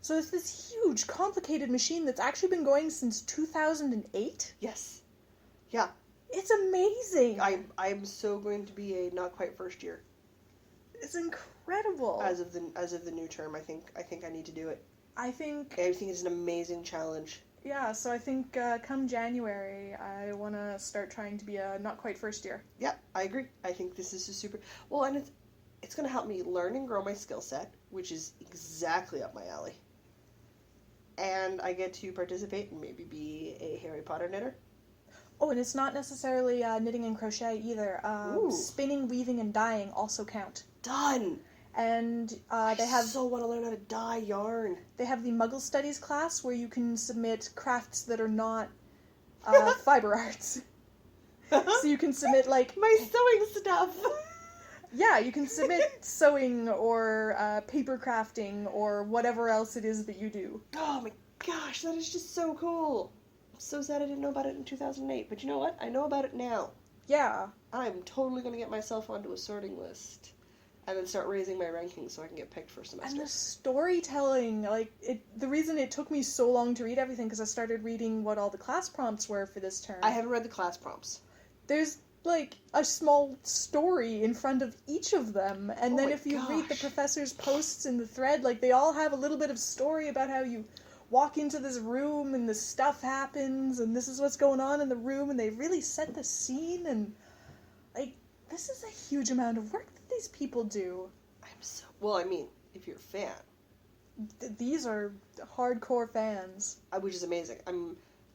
So it's this huge, complicated machine that's actually been going since 2008. Yes. Yeah. It's amazing. I'm so going to be a not quite first year It's incredible. as of the new term. I think I need to do it. I think, I think it's an amazing challenge. yeah, so I think come January, I want to start trying to be a not quite first year. Yeah, I agree. I think this is a super well, and it's going to help me learn and grow my skill set, which is exactly up my alley. And I get to participate and maybe be a Harry Potter knitter. Oh, and it's not necessarily knitting and crochet either. Ooh. Spinning, weaving, and dyeing also count. Done. And they I have so want to learn how to dye yarn. they have the Muggle Studies class where you can submit crafts that are not fiber arts. So you can submit like My sewing stuff. yeah, you can submit sewing or paper crafting or whatever else it is that you do. Oh my gosh, that is just so cool. I'm so sad I didn't know about it in 2008, but you know what? I know about it now. Yeah. I'm totally going to get myself onto a sorting list and then start raising my rankings so I can get picked for a semester. And the storytelling, like, the reason it took me so long to read everything, because I started reading what all the class prompts were for this term. I haven't read the class prompts. There's, like, a small story in front of each of them, and Oh then my if you read the gosh. professor's posts in the thread, like, they all have a little bit of story about how you walk into this room and this stuff happens, and this is what's going on in the room, and they really set the scene, and, like, this is a huge amount of work that these people do. Well, I mean, if you're a fan, These are hardcore fans. which is amazing.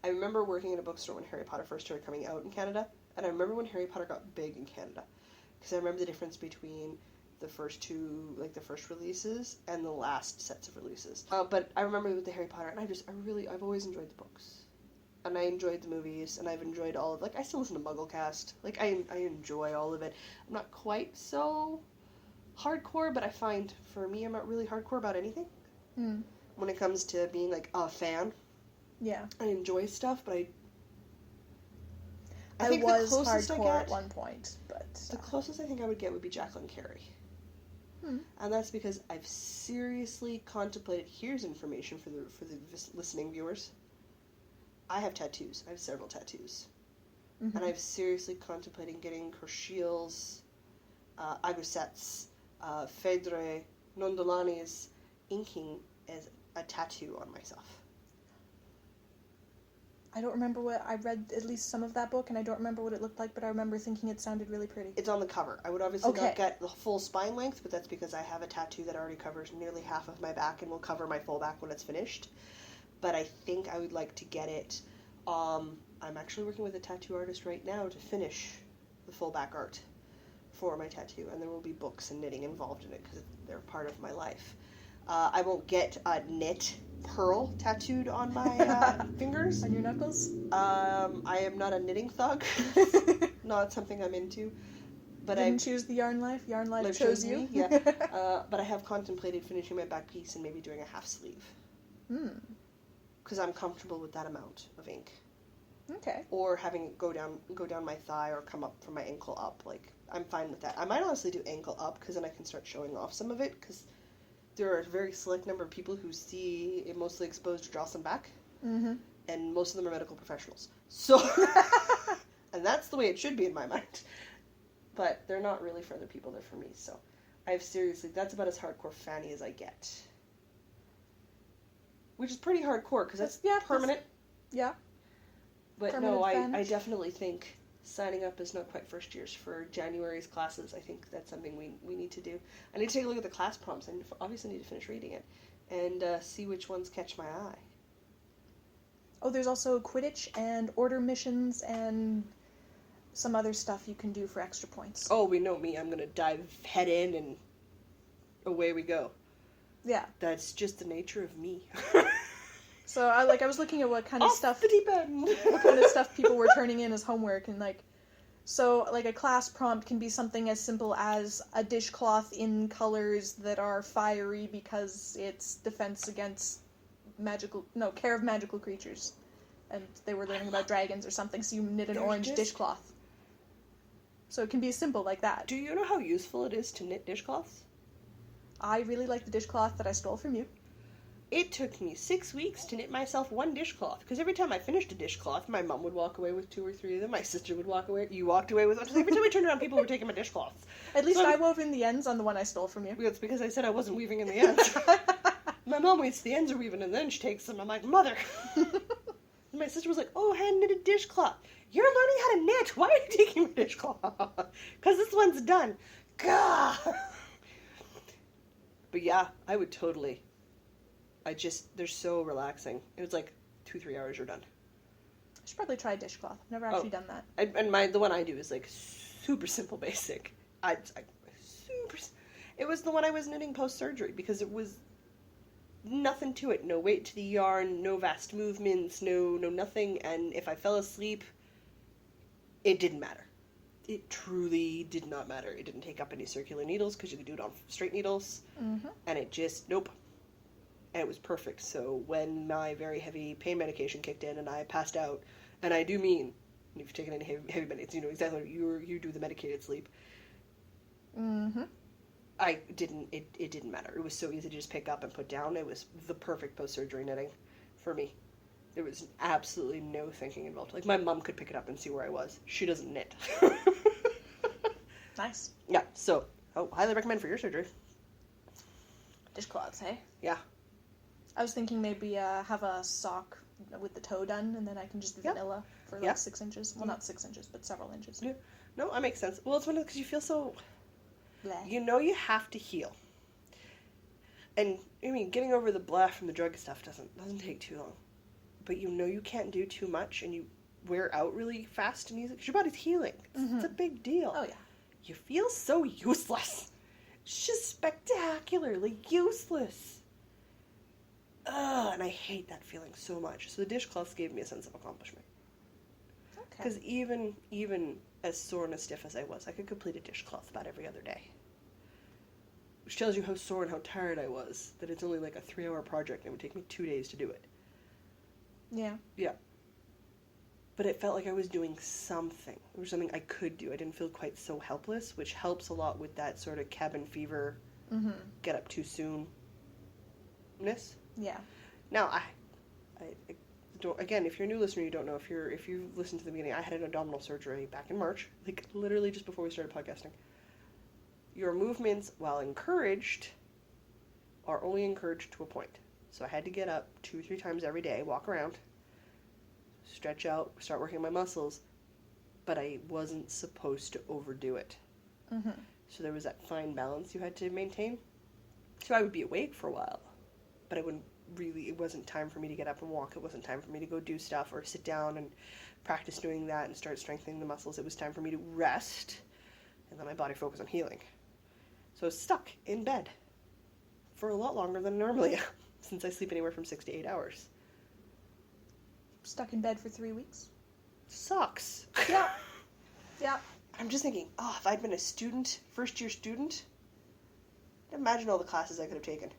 I remember working in a bookstore when Harry Potter first started coming out in Canada, and I remember when Harry Potter got big in Canada, because I remember the difference between the first two, like the first releases and the last sets of releases. But I remember with the Harry Potter, and I've always enjoyed the books, and I enjoyed the movies, and I've enjoyed all of, like, I still listen to Mugglecast, like, I enjoy all of it. I'm not quite so hardcore, but I find, for me, I'm not really hardcore about anything. Hmm. When it comes to being, like, a fan, Yeah. I enjoy stuff, but I think was the closest I hardcore get, at one point, but the closest I think I would get would be Jacqueline Carey. And that's because I've seriously contemplated. Here's information for the listening viewers. I have tattoos. I have several tattoos. And I've seriously contemplating getting Corchiel's, Agusset's, Phèdre, Nondolani's inking as a tattoo on myself. I don't remember what I read. At least some of that book, and I don't remember what it looked like. But I remember thinking it sounded really pretty. It's on the cover. I would obviously not get the full spine length, but that's because I have a tattoo that already covers nearly half of my back and will cover my full back when it's finished. But I think I would like to get it. I'm actually working with a tattoo artist right now to finish the full back art for my tattoo, and there will be books and knitting involved in it because they're part of my life. I won't get a knit pearl tattooed on my fingers. On your knuckles? I am not a knitting thug. Not something I'm into. But Didn't choose the yarn life. Yarn life chose you. Me, yeah. But I have contemplated finishing my back piece and maybe doing a half sleeve. Because I'm comfortable with that amount of ink. Okay. Or having it go down my thigh or come up from my ankle up. Like, I'm fine with that. I might honestly do ankle up because then I can start showing off some of it because there are a very select number of people who see it mostly exposed to Jocelyn back. And most of them are medical professionals. So, and that's the way it should be in my mind. But they're not really for other people, they're for me. So that's about as hardcore fanny as I get. Which is pretty hardcore because that's permanent. Yeah. But permanent no, fan. I definitely think signing up is not quite first years for January's classes. I think that's something we need to do. I need to take a look at the class prompts. I obviously need to finish reading it and see which ones catch my eye. Oh, there's also Quidditch and order missions and some other stuff you can do for extra points. Oh, we know me. I'm going to dive head in and away we go. Yeah. That's just the nature of me. So I was looking at what kind of stuff the deep end. what kind of stuff people were turning in as homework, and a class prompt can be something as simple as a dishcloth in colors that are fiery because it's defense against care of magical creatures, and they were learning about dragons or something, so you knit an orange dishcloth. So it can be simple like that. Do you know how useful it is to knit dishcloths? I really like the dishcloth that I stole from you. It took me 6 weeks to knit myself one dishcloth, because every time I finished a dishcloth, my mom would walk away with 2 or 3 of them, my sister would walk away, you walked away with one. Every time I turned around, people were taking my dishcloths. At least I wove in the ends on the one I stole from you. It's because I said I wasn't weaving in the ends. My mom waits the ends are weaving, and then she takes them. I'm like, Mother! And my sister was like, oh, hand knit a dishcloth. You're learning how to knit. Why are you taking my dishcloth? Because this one's done. Gah! But yeah, I would totally. They're so relaxing. It was like 2-3 hours, you're done. I should probably try a dishcloth. I've never actually done that. And the one I do is like super simple basic. It was the one I was knitting post-surgery because it was nothing to it. No weight to the yarn, no vast movements, no nothing. And if I fell asleep, it didn't matter. It truly did not matter. It didn't take up any circular needles because you could do it on straight needles. And it just, nope. And it was perfect. So when my very heavy pain medication kicked in and I passed out, and I do mean, if you've taken any heavy meds, you know exactly what you do the medicated sleep. It didn't matter. It was so easy to just pick up and put down. It was the perfect post-surgery knitting for me. There was absolutely no thinking involved. Like, my mom could pick it up and see where I was. She doesn't knit. Nice. Yeah, so, highly recommend for your surgery. Dishcloths, hey? Yeah. I was thinking maybe have a sock with the toe done, and then I can just vanilla for 6 inches. Well, not 6 inches, but several inches. Yeah. No, that makes sense. Well, it's one of because you feel so... Bleh. You know you have to heal. And, I mean, getting over the blah from the drug stuff doesn't take too long. But you know you can't do too much, and you wear out really fast and easy, because your body's healing. It's a big deal. Oh, yeah. You feel so useless. It's just spectacularly useless. Ugh, and I hate that feeling so much. So the dishcloths gave me a sense of accomplishment. Okay. Because even as sore and as stiff as I was, I could complete a dishcloth about every other day. Which tells you how sore and how tired I was, that it's only like a 3-hour project and it would take me 2 days to do it. Yeah. Yeah. but it felt like I was doing something. There was something I could do. I didn't feel quite so helpless, which helps a lot with that sort of cabin fever, get up too soon-ness. Yeah. Now, I don't, again, if you're a new listener, you don't know, if you listened to the beginning, I had an abdominal surgery back in March, like literally just before we started podcasting. Your movements, while encouraged, are only encouraged to a point. So I had to get up 2-3 times every day, walk around, stretch out, start working my muscles, but I wasn't supposed to overdo it. So there was that fine balance you had to maintain. So I would be awake for a while, but it wasn't time for me to get up and walk. It wasn't time for me to go do stuff or sit down and practice doing that and start strengthening the muscles. It was time for me to rest and let my body focus on healing. So I was stuck in bed for a lot longer than I normally am, since I sleep anywhere from 6 to 8 hours. Stuck in bed for 3 weeks. Sucks. Yeah. Yeah. I'm just thinking, if I'd been a student, first-year student, imagine all the classes I could have taken.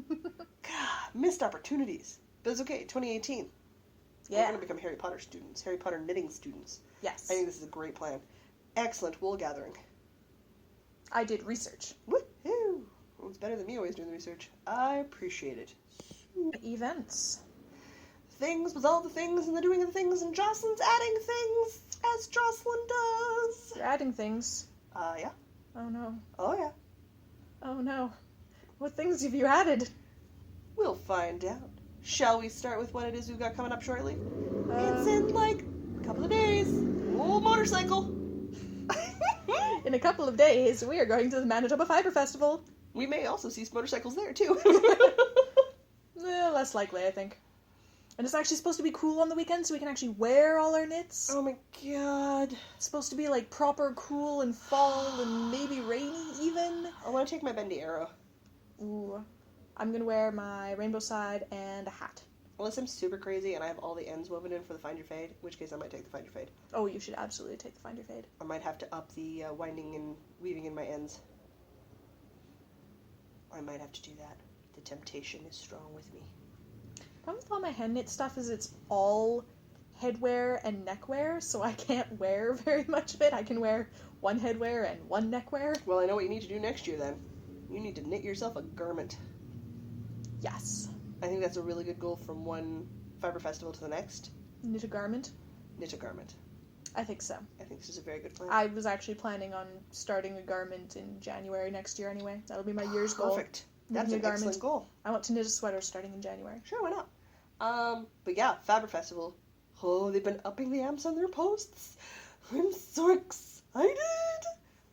God, missed opportunities. But it's okay, 2018. Yeah. We're going to become Harry Potter students, Harry Potter knitting students. Yes. I think this is a great plan. Excellent wool gathering. I did research. Woohoo! Well, it's better than me always doing the research. I appreciate it. Events. Things with all the things and the doing of the things, and Jocelyn's adding things as Jocelyn does. You're adding things. Yeah. Oh no. Oh yeah. Oh no. What things have you added? We'll find out. Shall we start with what it is we've got coming up shortly? It's in like a couple of days. Oh, motorcycle. In a couple of days, we are going to the Manitoba Fibre Festival. We may also see motorcycles there too. Less likely, I think. And it's actually supposed to be cool on the weekend, so we can actually wear all our knits. Oh my god. It's supposed to be like proper cool and fall and maybe rainy even. I want to take my bendy arrow. Ooh. I'm gonna wear my rainbow side and a hat. Unless I'm super crazy and I have all the ends woven in for the Find Your Fade, in which case I might take the Find Your Fade. Oh, you should absolutely take the Find Your Fade. I might have to up the winding and weaving in my ends. I might have to do that. The temptation is strong with me. Problem with all my hand knit stuff is it's all headwear and neckwear, so I can't wear very much of it. I can wear one headwear and one neckwear. Well, I know what you need to do next year then. You need to knit yourself a garment. Yes. I think that's a really good goal from one fiber festival to the next. Knit a garment? Knit a garment. I think so. I think this is a very good plan. I was actually planning on starting a garment in January next year anyway. That'll be my year's goal. Perfect. That's an excellent goal. I want to knit a sweater starting in January. Sure, why not? But yeah, Fabric Festival. Oh, they've been upping the amps on their posts. I'm so excited.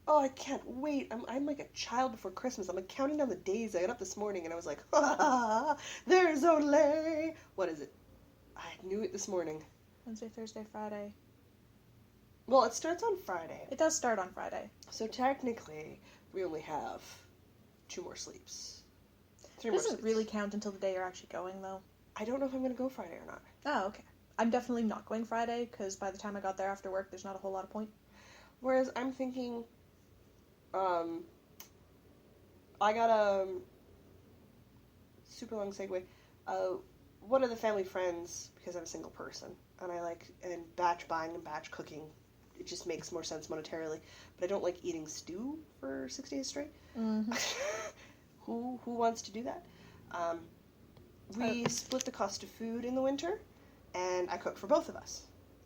Oh, I can't wait. I'm like a child before Christmas. I'm like counting down the days. I got up this morning and I was like, there's only... What is it? I knew it this morning. Wednesday, Thursday, Friday. Well, it starts on Friday. It does start on Friday. So technically, we only have 2 more sleeps. 3 It more doesn't sleeps. really count until the day you're actually going, though. I don't know if I'm going to go Friday or not. Oh, okay. I'm definitely not going Friday, because by the time I got there after work, there's not a whole lot of point. Whereas I'm thinking, I got a super long segue. One of the family friends, because I'm a single person, and I like and batch buying and batch cooking. It just makes more sense monetarily. But I don't like eating stew for 6 days straight. Mm-hmm. Who wants to do that? We split the cost of food in the winter, and I cook for both of us.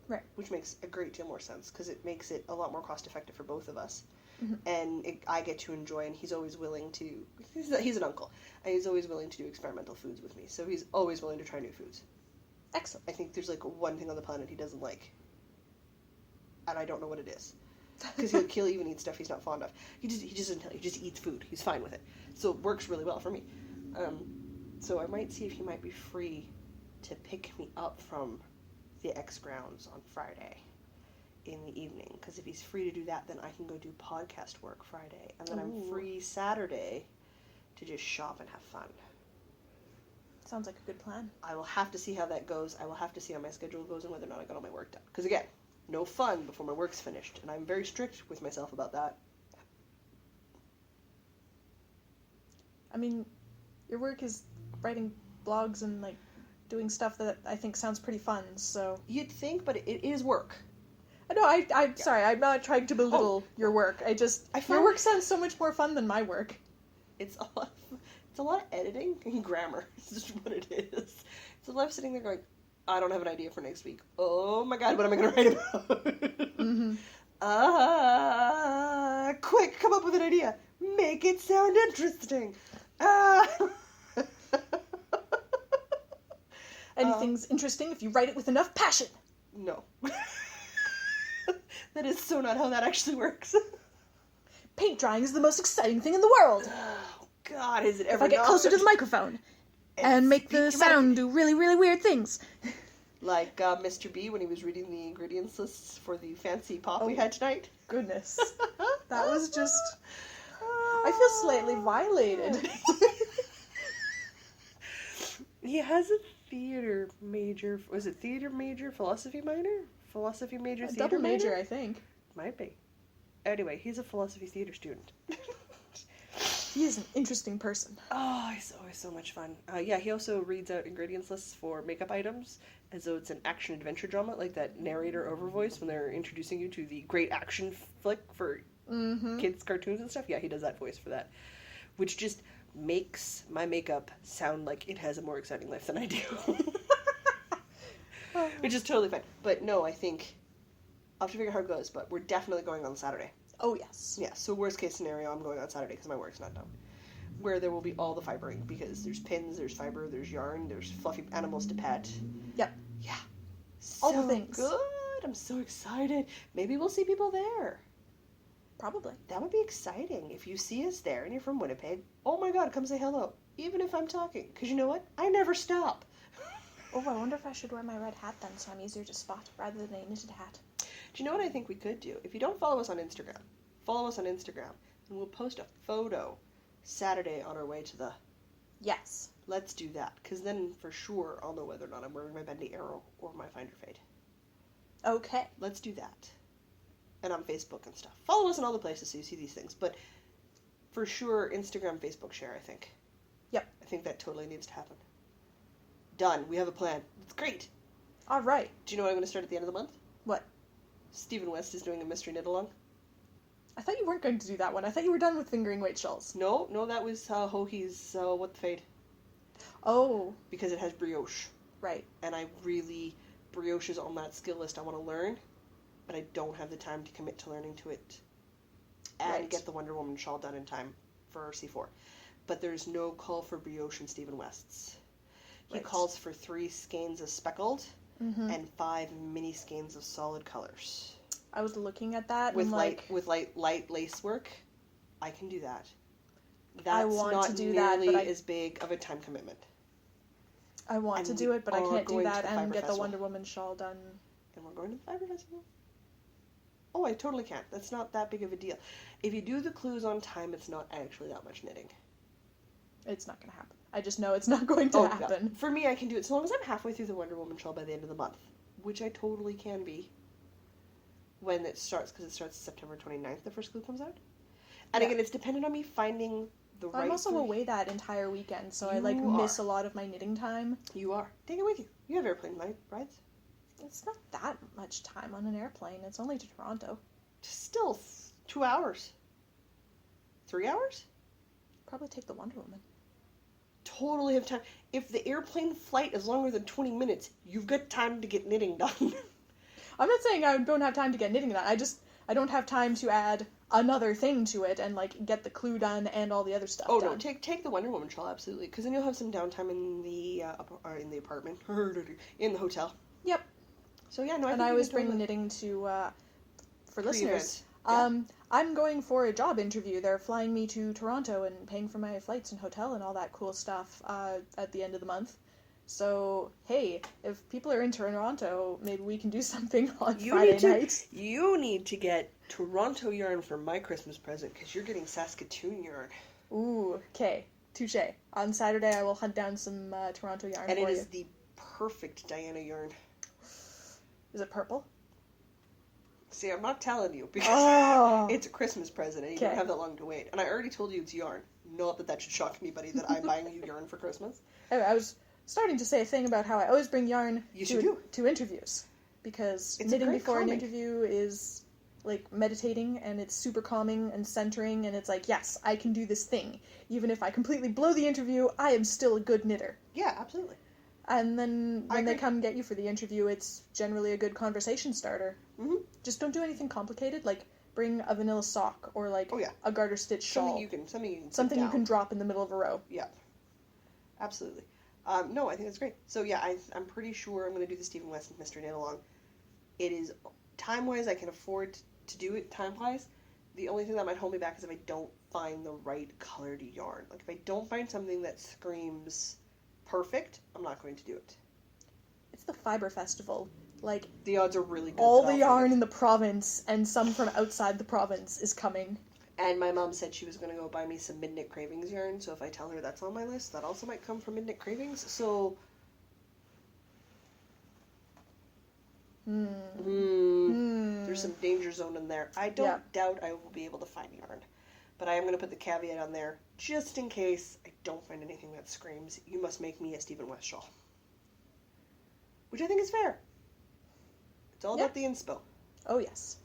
Right. Which makes a great deal more sense, because it makes it a lot more cost effective for both of us. Mm-hmm. And I get to enjoy, and he's always willing to, he's an uncle, and he's always willing to do experimental foods with me, so he's always willing to try new foods. Excellent. I think there's like one thing on the planet he doesn't like, and I don't know what it is. Because he'll even eat stuff he's not fond of. He just doesn't tell you, he just eats food. He's fine with it. So it works really well for me. So I might see if he might be free to pick me up from the X grounds on Friday in the evening. Because if he's free to do that, then I can go do podcast work Friday. And then I'm free Saturday to just shop and have fun. Sounds like a good plan. I will have to see how that goes. I will have to see how my schedule goes and whether or not I got all my work done. Because again, no fun before my work's finished. And I'm very strict with myself about that. I mean, your work is writing blogs and, like, doing stuff that I think sounds pretty fun, so... You'd think, but it is work. No, I'm sorry, I'm not trying to belittle your work. Your work sounds so much more fun than my work. It's a lot of editing and grammar. It's just what it is. It's a lot of sitting there going, I don't have an idea for next week. Oh my god, what am I going to write about? Mm-hmm. Quick, come up with an idea. Make it sound interesting. Anything's interesting if you write it with enough passion. No. That is so not how that actually works. Paint drying is the most exciting thing in the world. Oh, God, is it ever If I get not? closer to the microphone and make the sound do really, really weird things. Like Mr. B when he was reading the ingredients lists for the fancy pop we had tonight. Goodness. That was just... I feel slightly violated. He has a theater major. Was it theater major, philosophy minor? Philosophy major, theater double major, minor? I think. Might be. Anyway, he's a philosophy theater student. He is an interesting person. Oh, he's always so much fun. Yeah, he also reads out ingredients lists for makeup items as though it's an action-adventure drama, like that narrator overvoice when they're introducing you to the great action flick for kids' cartoons and stuff. Yeah, he does that voice for that. Which just makes my makeup sound like it has a more exciting life than I do. Which is totally fine. But no, I think I'll have to figure out how it goes, but we're definitely going on Saturday. Oh, yes. Yeah, so worst case scenario, I'm going on Saturday because my work's not done. Where there will be all the fibering, because there's pins, there's fiber, there's yarn, there's fluffy animals to pet. Yep. Yeah. All the So things. good. I'm so excited. Maybe we'll see people there. Probably. That would be exciting. If you see us there and you're from Winnipeg, oh my god, come say hello. Even if I'm talking. Because you know what? I never stop. Oh, I wonder if I should wear my red hat then, so I'm easier to spot, rather than a knitted hat. Do you know what I think we could do? If you don't follow us on Instagram, follow us on Instagram, and we'll post a photo Saturday on our way to the... Yes. Let's do that, because then for sure I'll know whether or not I'm wearing my bendy arrow or my finder fade. Okay. Let's do that. And on Facebook and stuff. Follow us in all the places so you see these things, but for sure Instagram, Facebook share, I think. Yep. I think that totally needs to happen. Done. We have a plan. It's great. All right. Do you know what I'm going to start at the end of the month? What? Stephen West is doing a mystery knit along. I thought you weren't going to do that one. I thought you were done with fingering weight shawls. No, that was Hohi's What the Fade. Oh. Because it has brioche. Right. And brioche is on that skill list I want to learn, but I don't have the time to commit to learning to it and get the Wonder Woman shawl done in time for C4. But there's no call for brioche in Stephen West's. He calls for 3 skeins of speckled and 5 mini skeins of solid colors. I was looking at that with and light lace work. I can do that. I That's want not to do nearly that, but as big of a time commitment. I want And to we do it, but I are can't do going to that the and Fibre get the Festival. Wonder Woman shawl done. And we're going to the Fibre Festival. Oh, I totally can't. That's not that big of a deal. If you do the clues on time, it's not actually that much knitting. It's not going to happen. I just know it's not going to happen. No. For me, I can do it so long as I'm halfway through the Wonder Woman shawl by the end of the month, which I totally can be when it starts, because it starts September 29th, the first clue comes out. And again, it's dependent on me finding the right... I'm also away that entire weekend, so I miss a lot of my knitting time. You are. Take it with you. You have airplane rides. It's not that much time on an airplane. It's only to Toronto. Still 2 hours. 3 hours? Probably take the Wonder Woman. Totally have time. If the airplane flight is longer than 20 minutes, you've got time to get knitting done. I'm not saying I don't have time to get knitting done. I don't have time to add another thing to it and get the clue done and all the other stuff done. No, take the Wonder Woman shawl, absolutely, because then you'll have some downtime in the apartment in the hotel. Yep. So yeah, no, I always bring the knitting to for listeners. Yeah. I'm going for a job interview. They're flying me to Toronto and paying for my flights and hotel and all that cool stuff at the end of the month. So, hey, if people are in Toronto, maybe we can do something on Friday night. You need to get Toronto yarn for my Christmas present, because you're getting Saskatoon yarn. Ooh, okay. Touche. On Saturday, I will hunt down some Toronto yarn and for you. And it is the perfect Diana yarn. Is it purple? See, I'm not telling you, because it's a Christmas present, and you Okay. don't have that long to wait. And I already told you it's yarn. Not that should shock anybody that I'm buying you yarn for Christmas. Anyway, I was starting to say a thing about how I always bring yarn You should do. to interviews. Because It's a knitting great before an calming. interview is like meditating, and it's super calming and centering, and it's like, yes, I can do this thing. Even if I completely blow the interview, I am still a good knitter. Yeah, absolutely. And then I when they agree. come get you for the interview, it's generally a good conversation starter. Mm-hmm. Just don't do anything complicated, like bring a vanilla sock or like Oh, yeah. a garter stitch shawl. Something you can put Something you down. can drop in the middle of a row. Yeah, absolutely. No, I think that's great. So yeah, I'm pretty sure I'm going to do the Stephen West Mystery Knit Along. It is time-wise, I can afford to do it time-wise. The only thing that might hold me back is if I don't find the right colored yarn. Like if I don't find something that screams perfect, I'm not going to do it. It's the Fibre Festival. Like, The odds are really good. all that the I'll yarn find in the province and some from outside the province is coming. it. And my mom said she was going to go buy me some Midnight Cravings yarn, so if I tell her that's on my list, that also might come from Midnight Cravings. So there's some danger zone in there. I don't doubt I will be able to find yarn. But I am going to put the caveat on there, just in case I don't find anything that screams, you must make me a Stephen West shawl. Which I think is fair. It's all about the inspo. Oh, yes.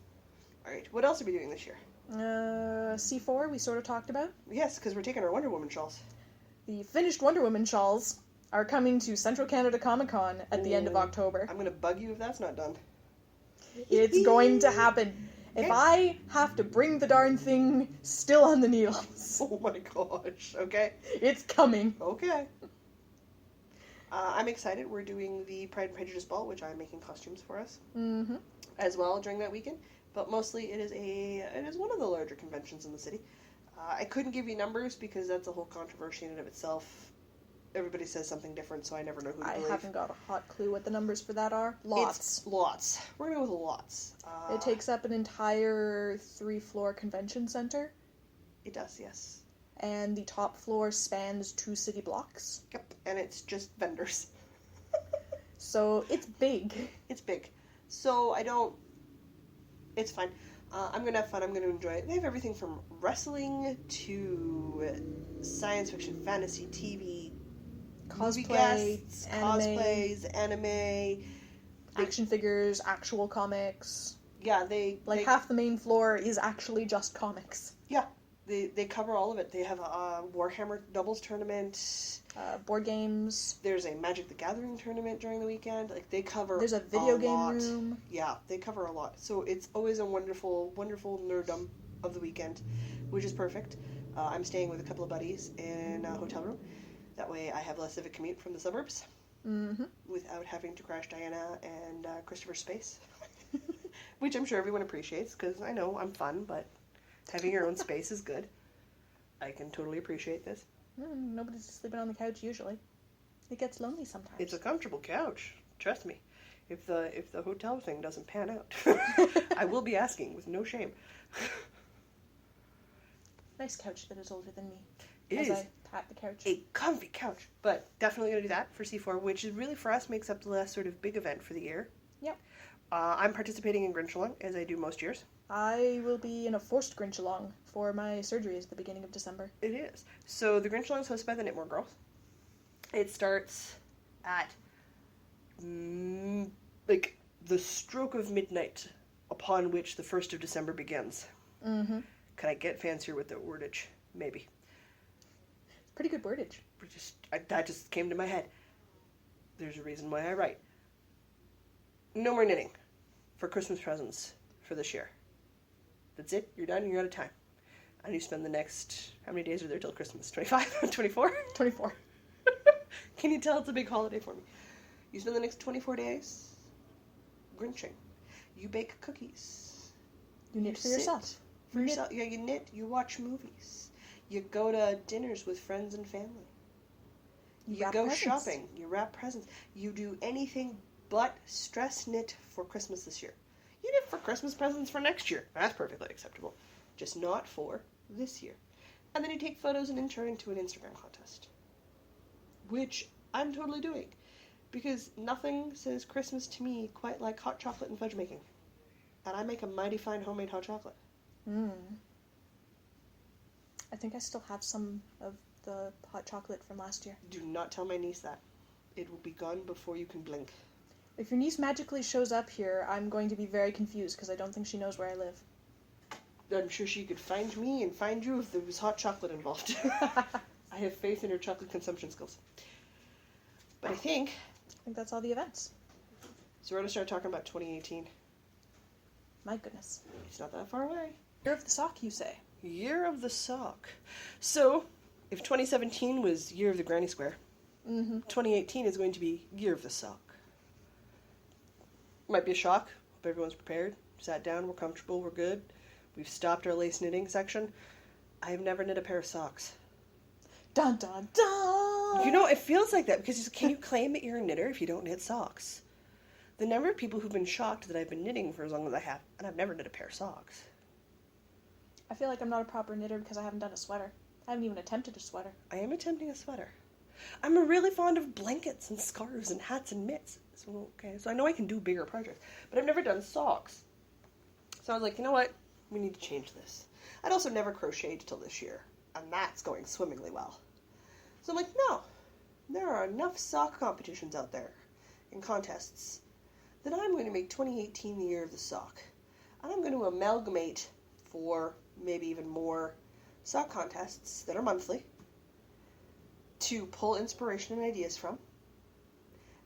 Alright, what else are we doing this year? C4, we sort of talked about. Yes, because we're taking our Wonder Woman shawls. The finished Wonder Woman shawls are coming to Central Canada Comic Con at the end of October. I'm going to bug you if that's not done. It's going to happen. If Okay. I have to bring the darn thing still on the needles, Oh my gosh, okay. it's coming. Okay. I'm excited. We're doing the Pride and Prejudice ball, which I'm making costumes for us Mm-hmm. as well during that weekend. But mostly it is one of the larger conventions in the city. I couldn't give you numbers because that's a whole controversy in and of itself. Everybody says something different, so I never know who to I believe. haven't got a hot clue what the numbers for that are. Lots. It's lots. We're going to go with lots. It takes up an entire 3-floor convention center, It does, yes. and the top floor spans 2 city blocks. Yep, and it's just vendors. So it's big. It's big. So it's fine. I'm going to have fun. I'm going to enjoy it. They have everything from wrestling to science fiction, fantasy, TV, movie Cosplay, guests, anime, cosplays, anime. action figures, actual comics. Yeah, they Half the main floor is actually just comics. they cover all of it. They have a Warhammer doubles tournament. Board games. There's a Magic the Gathering tournament during the weekend. Like they cover. There's a video game lot. room. Yeah, they cover a lot. So it's always a wonderful, wonderful nerddom of the weekend, which is perfect. I'm staying with a couple of buddies in a hotel room. That way I have less of a commute from the suburbs Mm-hmm. without having to crash Diana and Christopher's space. Which I'm sure everyone appreciates, because I know I'm fun, but having your own space is good. I can totally appreciate this. Nobody's sleeping on the couch usually. It gets lonely sometimes. It's a comfortable couch. Trust me. If the hotel thing doesn't pan out, I will be asking with no shame. Nice couch that is older than me. It as is I pat the couch. a comfy couch, but definitely going to do that for C4, which is really for us makes up the last sort of big event for the year. Yep. I'm participating in Grinch Along, as I do most years. I will be in a forced Grinch Along for my surgeries at the beginning of December. It is. So the Grinch Along is hosted by the Knitmore Girls. It starts at the stroke of midnight, upon which the 1st of December begins. Mm-hmm. Could I get fancier with the wordage? Maybe. Pretty good wordage. That just came to my head. There's a reason why I write. No more knitting for Christmas presents for this year. That's it. You're done. You're out of time. And you spend the next... How many days are there till Christmas? 25? 24? 24. Can you tell it's a big holiday for me? You spend the next 24 days Grinching. You bake cookies. You knit for sit yourself. For yourself. Yeah, you knit. You watch movies. You go to dinners with friends and family. You wrap go presents. shopping. You wrap presents. You do anything but stress knit for Christmas this year. You knit for Christmas presents for next year. That's perfectly acceptable. Just not for this year. And then you take photos and enter into an Instagram contest. Which I'm totally doing. Because nothing says Christmas to me quite like hot chocolate and fudge making. And I make a mighty fine homemade hot chocolate. I think I still have some of the hot chocolate from last year. Do not tell my niece that. It will be gone before you can blink. If your niece magically shows up here, I'm going to be very confused because I don't think she knows where I live. I'm sure she could find me and find you if there was hot chocolate involved. I have faith in her chocolate consumption skills. But I think that's all the events. So we're going to start talking about 2018. My goodness. It's not that far away. Year of the sock, you say? Year of the sock. So, if 2017 was Year of the Granny Square, 2018 is going to be Year of the sock. Might be a shock. Hope everyone's prepared. Sat down, we're comfortable, we're good. We've stopped our lace knitting section. I have never knit a pair of socks. Dun dun dun! You know, it feels like that because can you claim that you're a knitter if you don't knit socks? The number of people who've been shocked that I've been knitting for as long as I have, and I've never knit a pair of socks. I feel like I'm not a proper knitter because I haven't done a sweater. I haven't even attempted a sweater. I am attempting a sweater. I'm really fond of blankets and scarves and hats and mitts. So I know I can do bigger projects, but I've never done socks. So I was like, you know what? We need to change this. I'd also never crocheted till this year, and that's going swimmingly well. So I'm like, no, there are enough sock competitions out there and contests that I'm going to make 2018 the year of the sock. And I'm going to amalgamate 4, maybe even more sock contests that are monthly to pull inspiration and ideas from.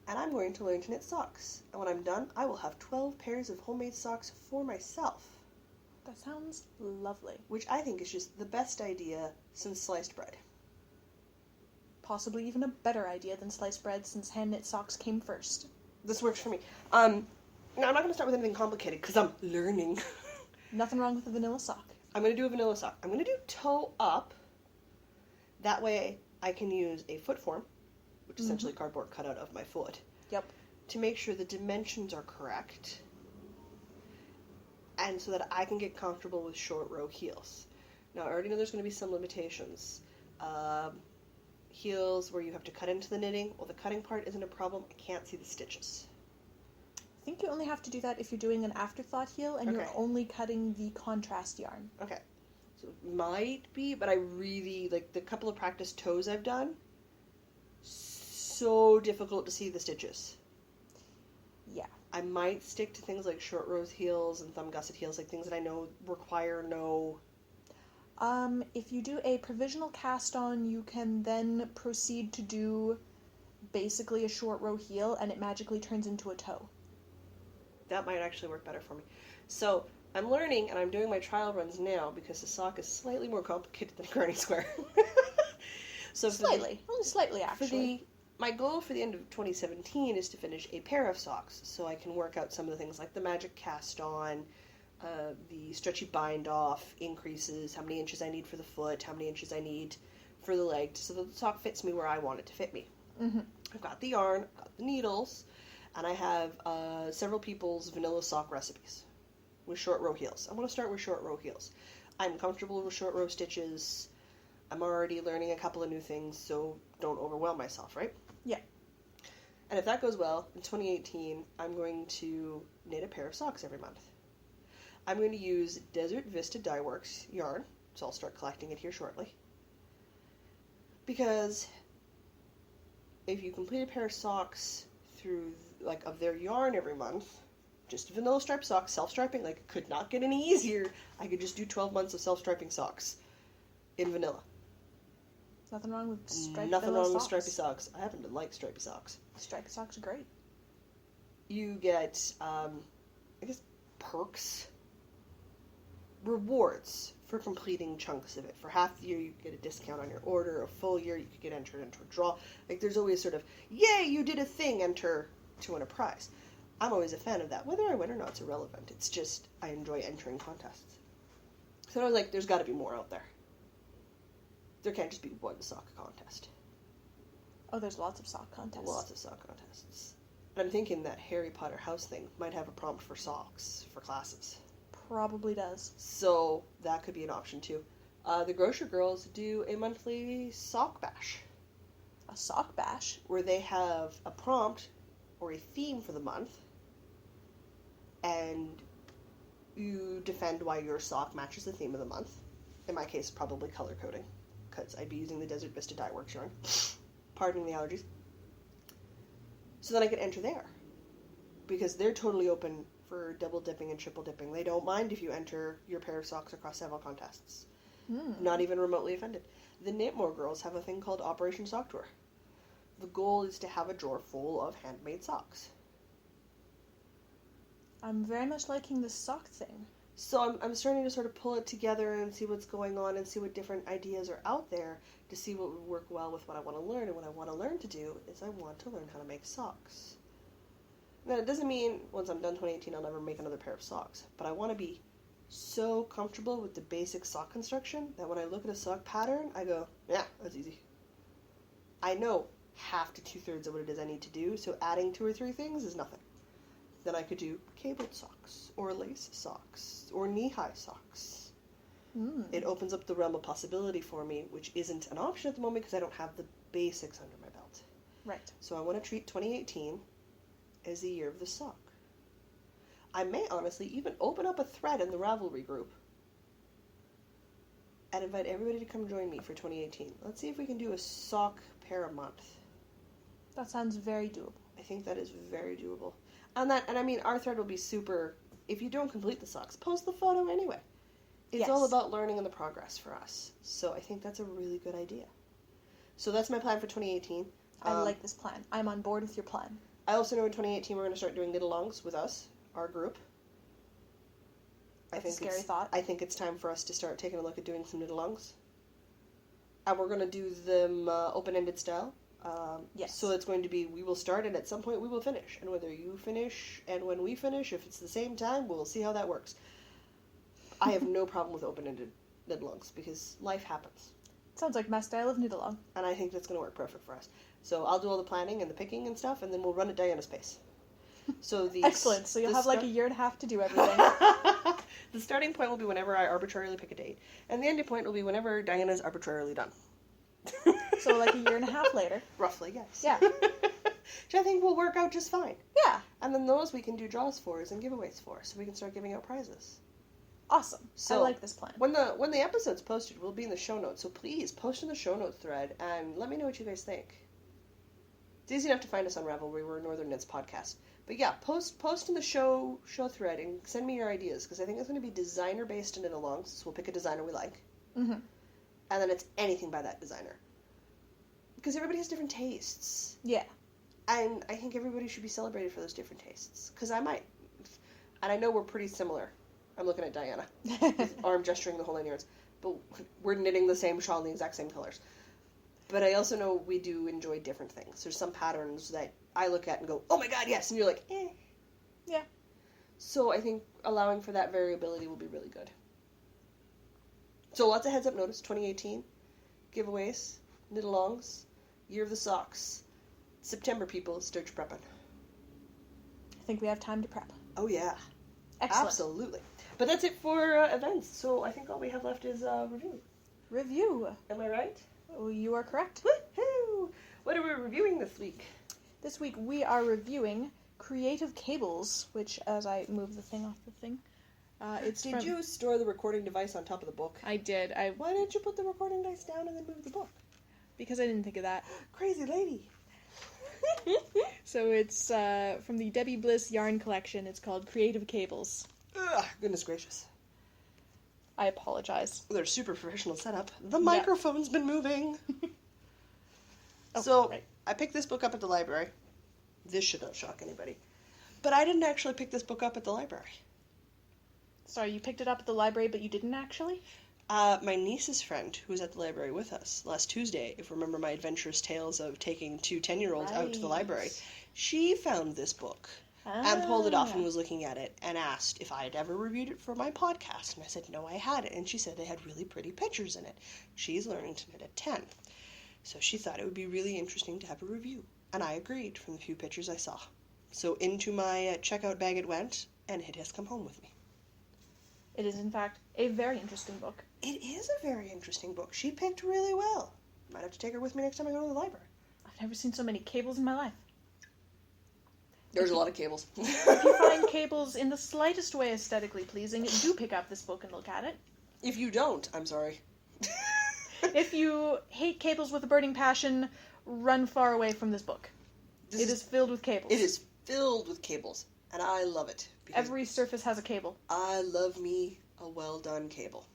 And I'm going to learn to knit socks. And when I'm done, I will have 12 pairs of homemade socks for myself. That sounds lovely. Which I think is just the best idea since sliced bread. Possibly even a better idea than sliced bread since hand-knit socks came first. This works for me. Now, I'm not going to start with anything complicated because I'm learning. Nothing wrong with a vanilla sock. I'm going to do a vanilla sock. I'm going to do toe up. That way I can use a foot form, which is essentially cardboard cut out of my foot. Yep. To make sure the dimensions are correct. And so that I can get comfortable with short row heels. Now, I already know there's going to be some limitations. Heels where you have to cut into the knitting. Well, the cutting part isn't a problem. I can't see the stitches. I think you only have to do that if you're doing an afterthought heel and you're only cutting the contrast yarn. Okay. So it might be, but I really, like, the couple of practice toes I've done, so difficult to see the stitches. Yeah. I might stick to things like short rose heels and thumb gusset heels, like things that I know require no... If you do a provisional cast on, you can then proceed to do basically a short row heel and it magically turns into a toe. That might actually work better for me. So I'm learning and I'm doing my trial runs now because the sock is slightly more complicated than a granny square. So only slightly actually. My goal for the end of 2017 is to finish a pair of socks so I can work out some of the things like the magic cast on, the stretchy bind off increases, how many inches I need for the foot, how many inches I need for the leg, so that the sock fits me where I want it to fit me. I've got the yarn, I've got the needles, and I have several people's vanilla sock recipes with short row heels. I'm going to start with short row heels. I'm comfortable with short row stitches. I'm already learning a couple of new things, so don't overwhelm myself, right? Yeah. And if that goes well, in 2018, I'm going to knit a pair of socks every month. I'm going to use Desert Vista Dye Works yarn, so I'll start collecting it here shortly. Because if you complete a pair of socks through, like, of their yarn every month, just vanilla striped socks, self-striping, like, could not get any easier. I could just do 12 months of self-striping socks in vanilla. Nothing wrong with striped Nothing vanilla wrong with socks. stripy socks. I happen to like stripy socks. Stripy socks are great. You get, I guess, perks, rewards for completing chunks of it. For half the year, you get a discount on your order. A full year, you could get entered into a draw. Like, there's always sort of, yay, you did a thing, enter to win a prize. I'm always a fan of that. Whether I win or not is irrelevant. It's just, I enjoy entering contests. So I was like, there's got to be more out there. There can't just be one sock contest. Oh, there's lots of sock contests. Lots of sock contests. And I'm thinking that Harry Potter house thing might have a prompt for socks for classes. Probably does. So that could be an option too. The Grocer Girls do a monthly sock bash. A sock bash? Where they have a prompt or a theme for the month. And you defend why your sock matches the theme of the month. In my case, probably color coding. Because I'd be using the Desert Vista Dye Works yarn. Pardon the allergies. So then I could enter there. Because they're totally open for double dipping and triple dipping. They don't mind if you enter your pair of socks across several contests. Not even remotely offended. The Knitmore girls have a thing called Operation Sock Drawer. The goal is to have a drawer full of handmade socks. I'm very much liking this sock thing. So I'm starting to sort of pull it together and see what's going on and see what different ideas are out there to see what would work well with what I want to learn. And what I want to learn to do is I want to learn how to make socks. Now, it doesn't mean once I'm done 2018 I'll never make another pair of socks, but I want to be so comfortable with the basic sock construction that when I look at a sock pattern, I go, yeah, that's easy. I know half to 2/3 of what it is I need to do, so adding 2 or 3 things is nothing. Then I could do cabled socks, or lace socks, or knee-high socks. It opens up the realm of possibility for me, which isn't an option at the moment because I don't have the basics under my belt. Right. So I want to treat 2018 as the year of the sock. I may honestly even open up a thread in the Ravelry group and invite everybody to come join me for 2018. Let's see if we can do a sock pair a month. That sounds very doable. I think that is very doable. And I mean, our thread will be super, if you don't complete the socks, post the photo anyway. It's all about learning and the progress for us. So I think that's a really good idea. So that's my plan for 2018. I like this plan. I'm on board with your plan. I also know in 2018 we're going to start doing knit-alongs with us, our group. That's a scary thought. I think it's time for us to start taking a look at doing some knit-alongs. And we're going to do them open-ended style. Yes. So it's going to be, we will start and at some point we will finish. And whether you finish and when we finish, if it's the same time, we'll see how that works. I have no problem with open-ended knit-alongs because life happens. Sounds like my style of knit-along. And I think that's going to work perfect for us. So I'll do all the planning and the picking and stuff, and then we'll run at Diana's pace. So Excellent. So you'll have like a year and a half to do everything. The starting point will be whenever I arbitrarily pick a date, and the ending point will be whenever Diana's arbitrarily done. So like a year and a half later. Roughly, yes. Yeah. Which I think will work out just fine. Yeah. And then those we can do draws for and giveaways for, so we can start giving out prizes. Awesome. So I like this plan. When the episode's posted, we'll be in the show notes. So please post in the show notes thread and let me know what you guys think. It's easy enough to find us on Ravelry. We're Northern Knits Podcast. But yeah, post in the show thread and send me your ideas because I think it's going to be designer based in knit-alongs. So we'll pick a designer we like, and then it's anything by that designer. Because everybody has different tastes. Yeah. And I think everybody should be celebrated for those different tastes. Because I might, and I know we're pretty similar. I'm looking at Diana, arm gesturing the whole 9 yards. But we're knitting the same shawl in the exact same colors. But I also know we do enjoy different things. There's some patterns that I look at and go, oh my god, yes! And you're like, eh. Yeah. So I think allowing for that variability will be really good. So lots of heads up notice, 2018. Giveaways, knit-alongs, year of the socks. September, people, start your prepping. I think we have time to prep. Oh yeah. Excellent. Absolutely. But that's it for events. So I think all we have left is review. Review. Am I right? Oh, you are correct. Woohoo! What are we reviewing this week? This week we are reviewing Creative Cables, which, as I move the thing off the thing, Did you store the recording device on top of the book? I did. Why didn't you put the recording device down and then move the book? Because I didn't think of that. Crazy lady. So it's from the Debbie Bliss yarn collection. It's called Creative Cables. Ugh, goodness gracious. I apologize. They're super professional setup. The microphone's been moving. Right. I picked this book up at the library. This should not shock anybody. But I didn't actually pick this book up at the library. Sorry, you picked it up at the library, but you didn't actually? My niece's friend, who was at the library with us last Tuesday, if you remember my adventurous tales of taking 2 10-year-olds out to the library, she found this book and pulled it off and was looking at it and asked if I had ever reviewed it for my podcast. And I said, no, I hadn't. And she said they had really pretty pictures in it. She's learning to knit at 10. So she thought it would be really interesting to have a review. And I agreed from the few pictures I saw. So into my checkout bag it went, and it has come home with me. It is, in fact, a very interesting book. It is a very interesting book. She picked really well. Might have to take her with me next time I go to the library. I've never seen so many cables in my life. There's a lot of cables. If you find cables in the slightest way aesthetically pleasing, do pick up this book and look at it. If you don't, I'm sorry. If you hate cables with a burning passion, run far away from this book. It is filled with cables. It is filled with cables, and I love it. Every surface has a cable. I love me a well-done cable.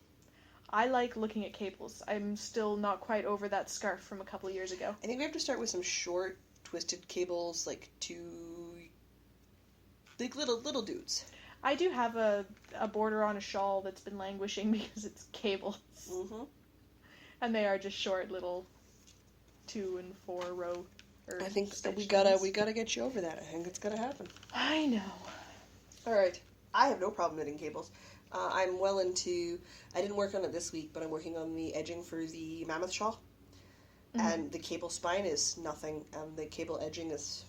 I like looking at cables. I'm still not quite over that scarf from a couple of years ago. I think we have to start with some short, twisted cables, like little dudes. I do have a border on a shawl that's been languishing because it's cables. Mm-hmm. And they are just short little 2 and 4 row. I think we gotta get you over that. I think it's gonna happen. I know. All right. I have no problem knitting cables. I'm well into. I didn't work on it this week, but I'm working on the edging for the mammoth shawl. Mm-hmm. And the cable spine is nothing, and the cable edging is.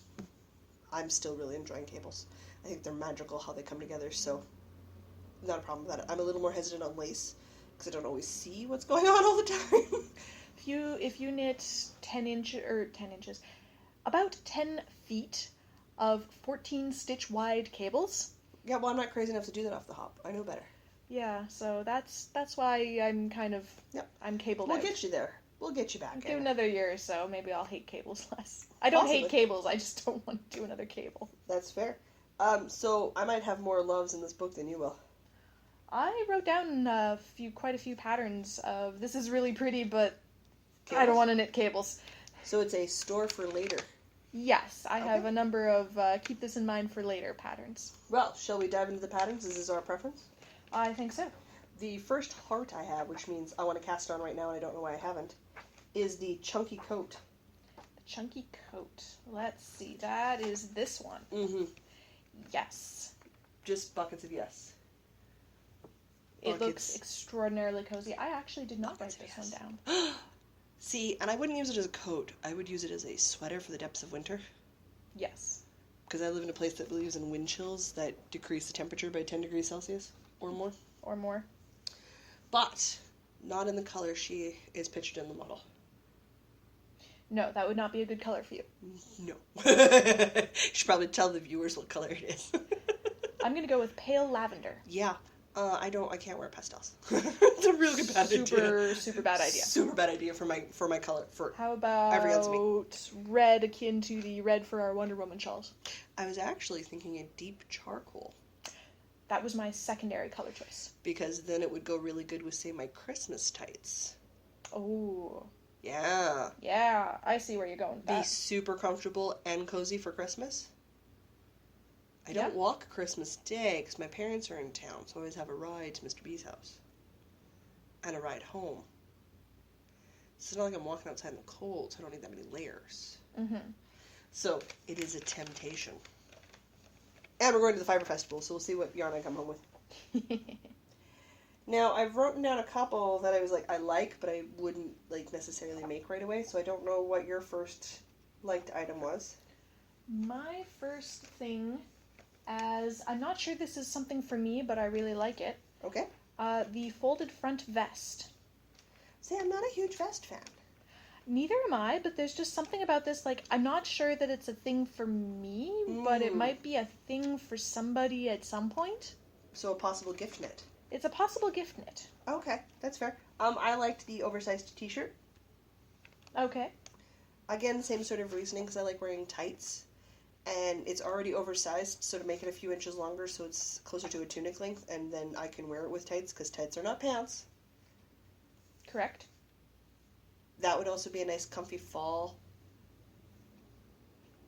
I'm still really enjoying cables. I think they're magical how they come together. So, not a problem with that. I'm a little more hesitant on lace because I don't always see what's going on all the time. If you knit 10 inches, about 10 feet of 14 stitch wide cables. Yeah, well, I'm not crazy enough to do that off the hop. I know better. Yeah, so that's why I'm kind of I'm cabled out. We'll get you there. We'll get you back. Do another year or so, maybe I'll hate cables less. I don't hate cables. I just don't want to do another cable. That's fair. So I might have more loves in this book than you will. I wrote down quite a few patterns of this is really pretty, but cables? I don't want to knit cables. So it's a store for later. Yes, I have a number of keep this in mind for later patterns. Well, shall we dive into the patterns? Is this our preference? I think so. The first heart I have, which means I want to cast on right now and I don't know why I haven't, is the chunky coat. The chunky coat. Let's see. That is this one. Mm-hmm. Yes. Just buckets of yes. It looks extraordinarily cozy. I actually did not write this one down. See, and I wouldn't use it as a coat. I would use it as a sweater for the depths of winter. Yes. Because I live in a place that believes in wind chills that decrease the temperature by 10 degrees Celsius or more. Or more. But not in the color she is pictured in the model. No, that would not be a good color for you. No. You should probably tell the viewers what color it is. I'm going to go with pale lavender. Yeah. I can't wear pastels. It's a real bad idea. Super bad idea. Super bad idea for my color. How about red akin to the red for our Wonder Woman shawls? I was actually thinking a deep charcoal. That was my secondary color choice. Because then it would go really good with, say, my Christmas tights. Oh. Yeah. Yeah, I see where you're going with that. Be super comfortable and cozy for Christmas. I don't walk Christmas Day because my parents are in town, so I always have a ride to Mr. B's house. And a ride home. So it's not like I'm walking outside in the cold, so I don't need that many layers. Mm-hmm. So, it is a temptation. And we're going to the Fibre Festival, so we'll see what yarn I come home with. Now, I've written down a couple that I was like, I like, but I wouldn't like necessarily make right away, so I don't know what your first liked item was. My first thing, as I'm not sure this is something for me, but I really like it. Okay. The folded front vest. See, I'm not a huge vest fan. Neither am I, but there's just something about this, like, I'm not sure that it's a thing for me, but it might be a thing for somebody at some point. So a possible gift knit. It's a possible gift knit. Okay, that's fair. I liked the oversized t-shirt. Okay. Again, same sort of reasoning, because I like wearing tights. And it's already oversized, so to make it a few inches longer so it's closer to a tunic length, and then I can wear it with tights, because tights are not pants. Correct. That would also be a nice comfy fall.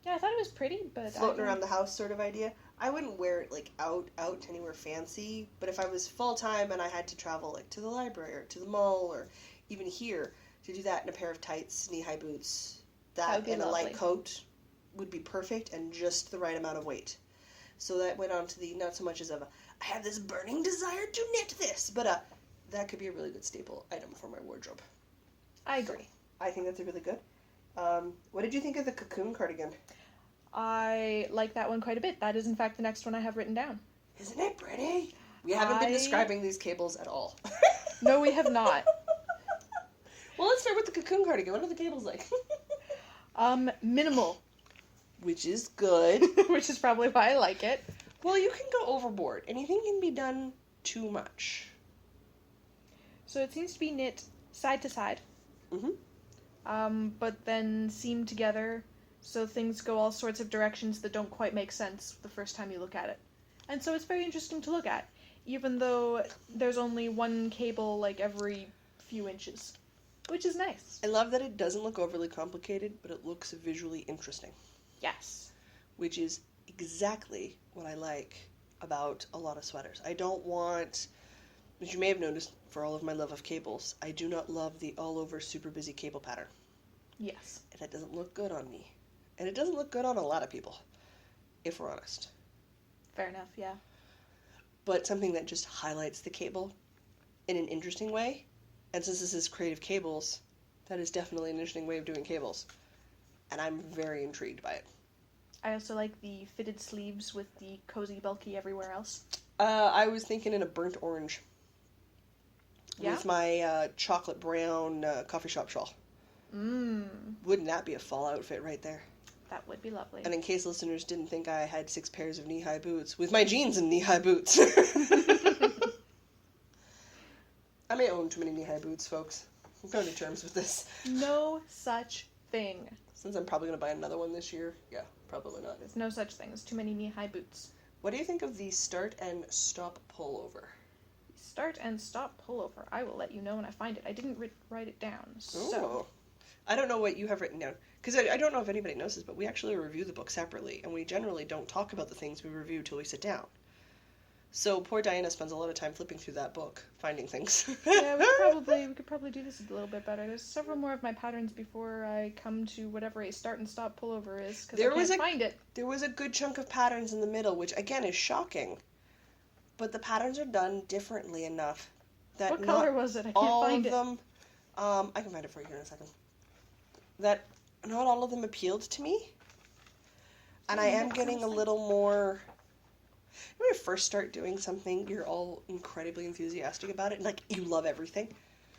Yeah, I thought it was pretty, but floating around the house sort of idea. I wouldn't wear it like out anywhere fancy, but if I was full time and I had to travel like to the library or to the mall or even here, to do that in a pair of tights, knee-high boots, that and a light coat would be perfect and just the right amount of weight. So that went on to the not so much as of I have this burning desire to knit this, but that could be a really good staple item for my wardrobe. I agree. So, I think that's a really good. What did you think of the cocoon cardigan? I like that one quite a bit. That is, in fact, the next one I have written down. Isn't it pretty? We haven't been describing these cables at all. No, we have not. Well, let's start with the cocoon cardigan. What are the cables like? Minimal. Which is good. Which is probably why I like it. Well, you can go overboard. Anything can be done too much. So it seems to be knit side to side. Mm-hmm. But then seamed together So things go all sorts of directions that don't quite make sense the first time you look at it. And so it's very interesting to look at, even though there's only one cable like every few inches, which is nice. I love that it doesn't look overly complicated, but it looks visually interesting. Yes. Which is exactly what I like about a lot of sweaters. I don't want, as you may have noticed, for all of my love of cables, I do not love the all-over super busy cable pattern. Yes. And that doesn't look good on me. And it doesn't look good on a lot of people, if we're honest. Fair enough, yeah. But something that just highlights the cable in an interesting way, and since this is Creative Cables, that is definitely an interesting way of doing cables. And I'm very intrigued by it. I also like the fitted sleeves with the cozy, bulky everywhere else. I was thinking in a burnt orange. Yeah? With my chocolate brown coffee shop shawl. Wouldn't that be a fall outfit right there? That would be lovely. And in case listeners didn't think I had 6 pairs of knee-high boots, with my jeans and knee-high boots. I may own too many knee-high boots, folks. I'm coming to terms with this. No such thing. Since I'm probably going to buy another one this year, yeah, probably not. There's no such thing as too many knee-high boots. What do you think of the start and stop pullover? Start and stop pullover. I will let you know when I find it. I didn't write it down, so... Ooh. I don't know what you have written down. Because I don't know if anybody knows this, but we actually review the book separately, and we generally don't talk about the things we review till we sit down. So poor Diana spends a lot of time flipping through that book, finding things. Yeah, we could probably do this a little bit better. There's several more of my patterns before I come to whatever a start and stop pullover is, because I can't find it. There was a good chunk of patterns in the middle, which again is shocking. But the patterns are done differently enough that What color was it? I can't all find of them, I can find it for you here in a second. That not all of them appealed to me. And I am getting a little more... When you first start doing something, you're all incredibly enthusiastic about it, and like you love everything.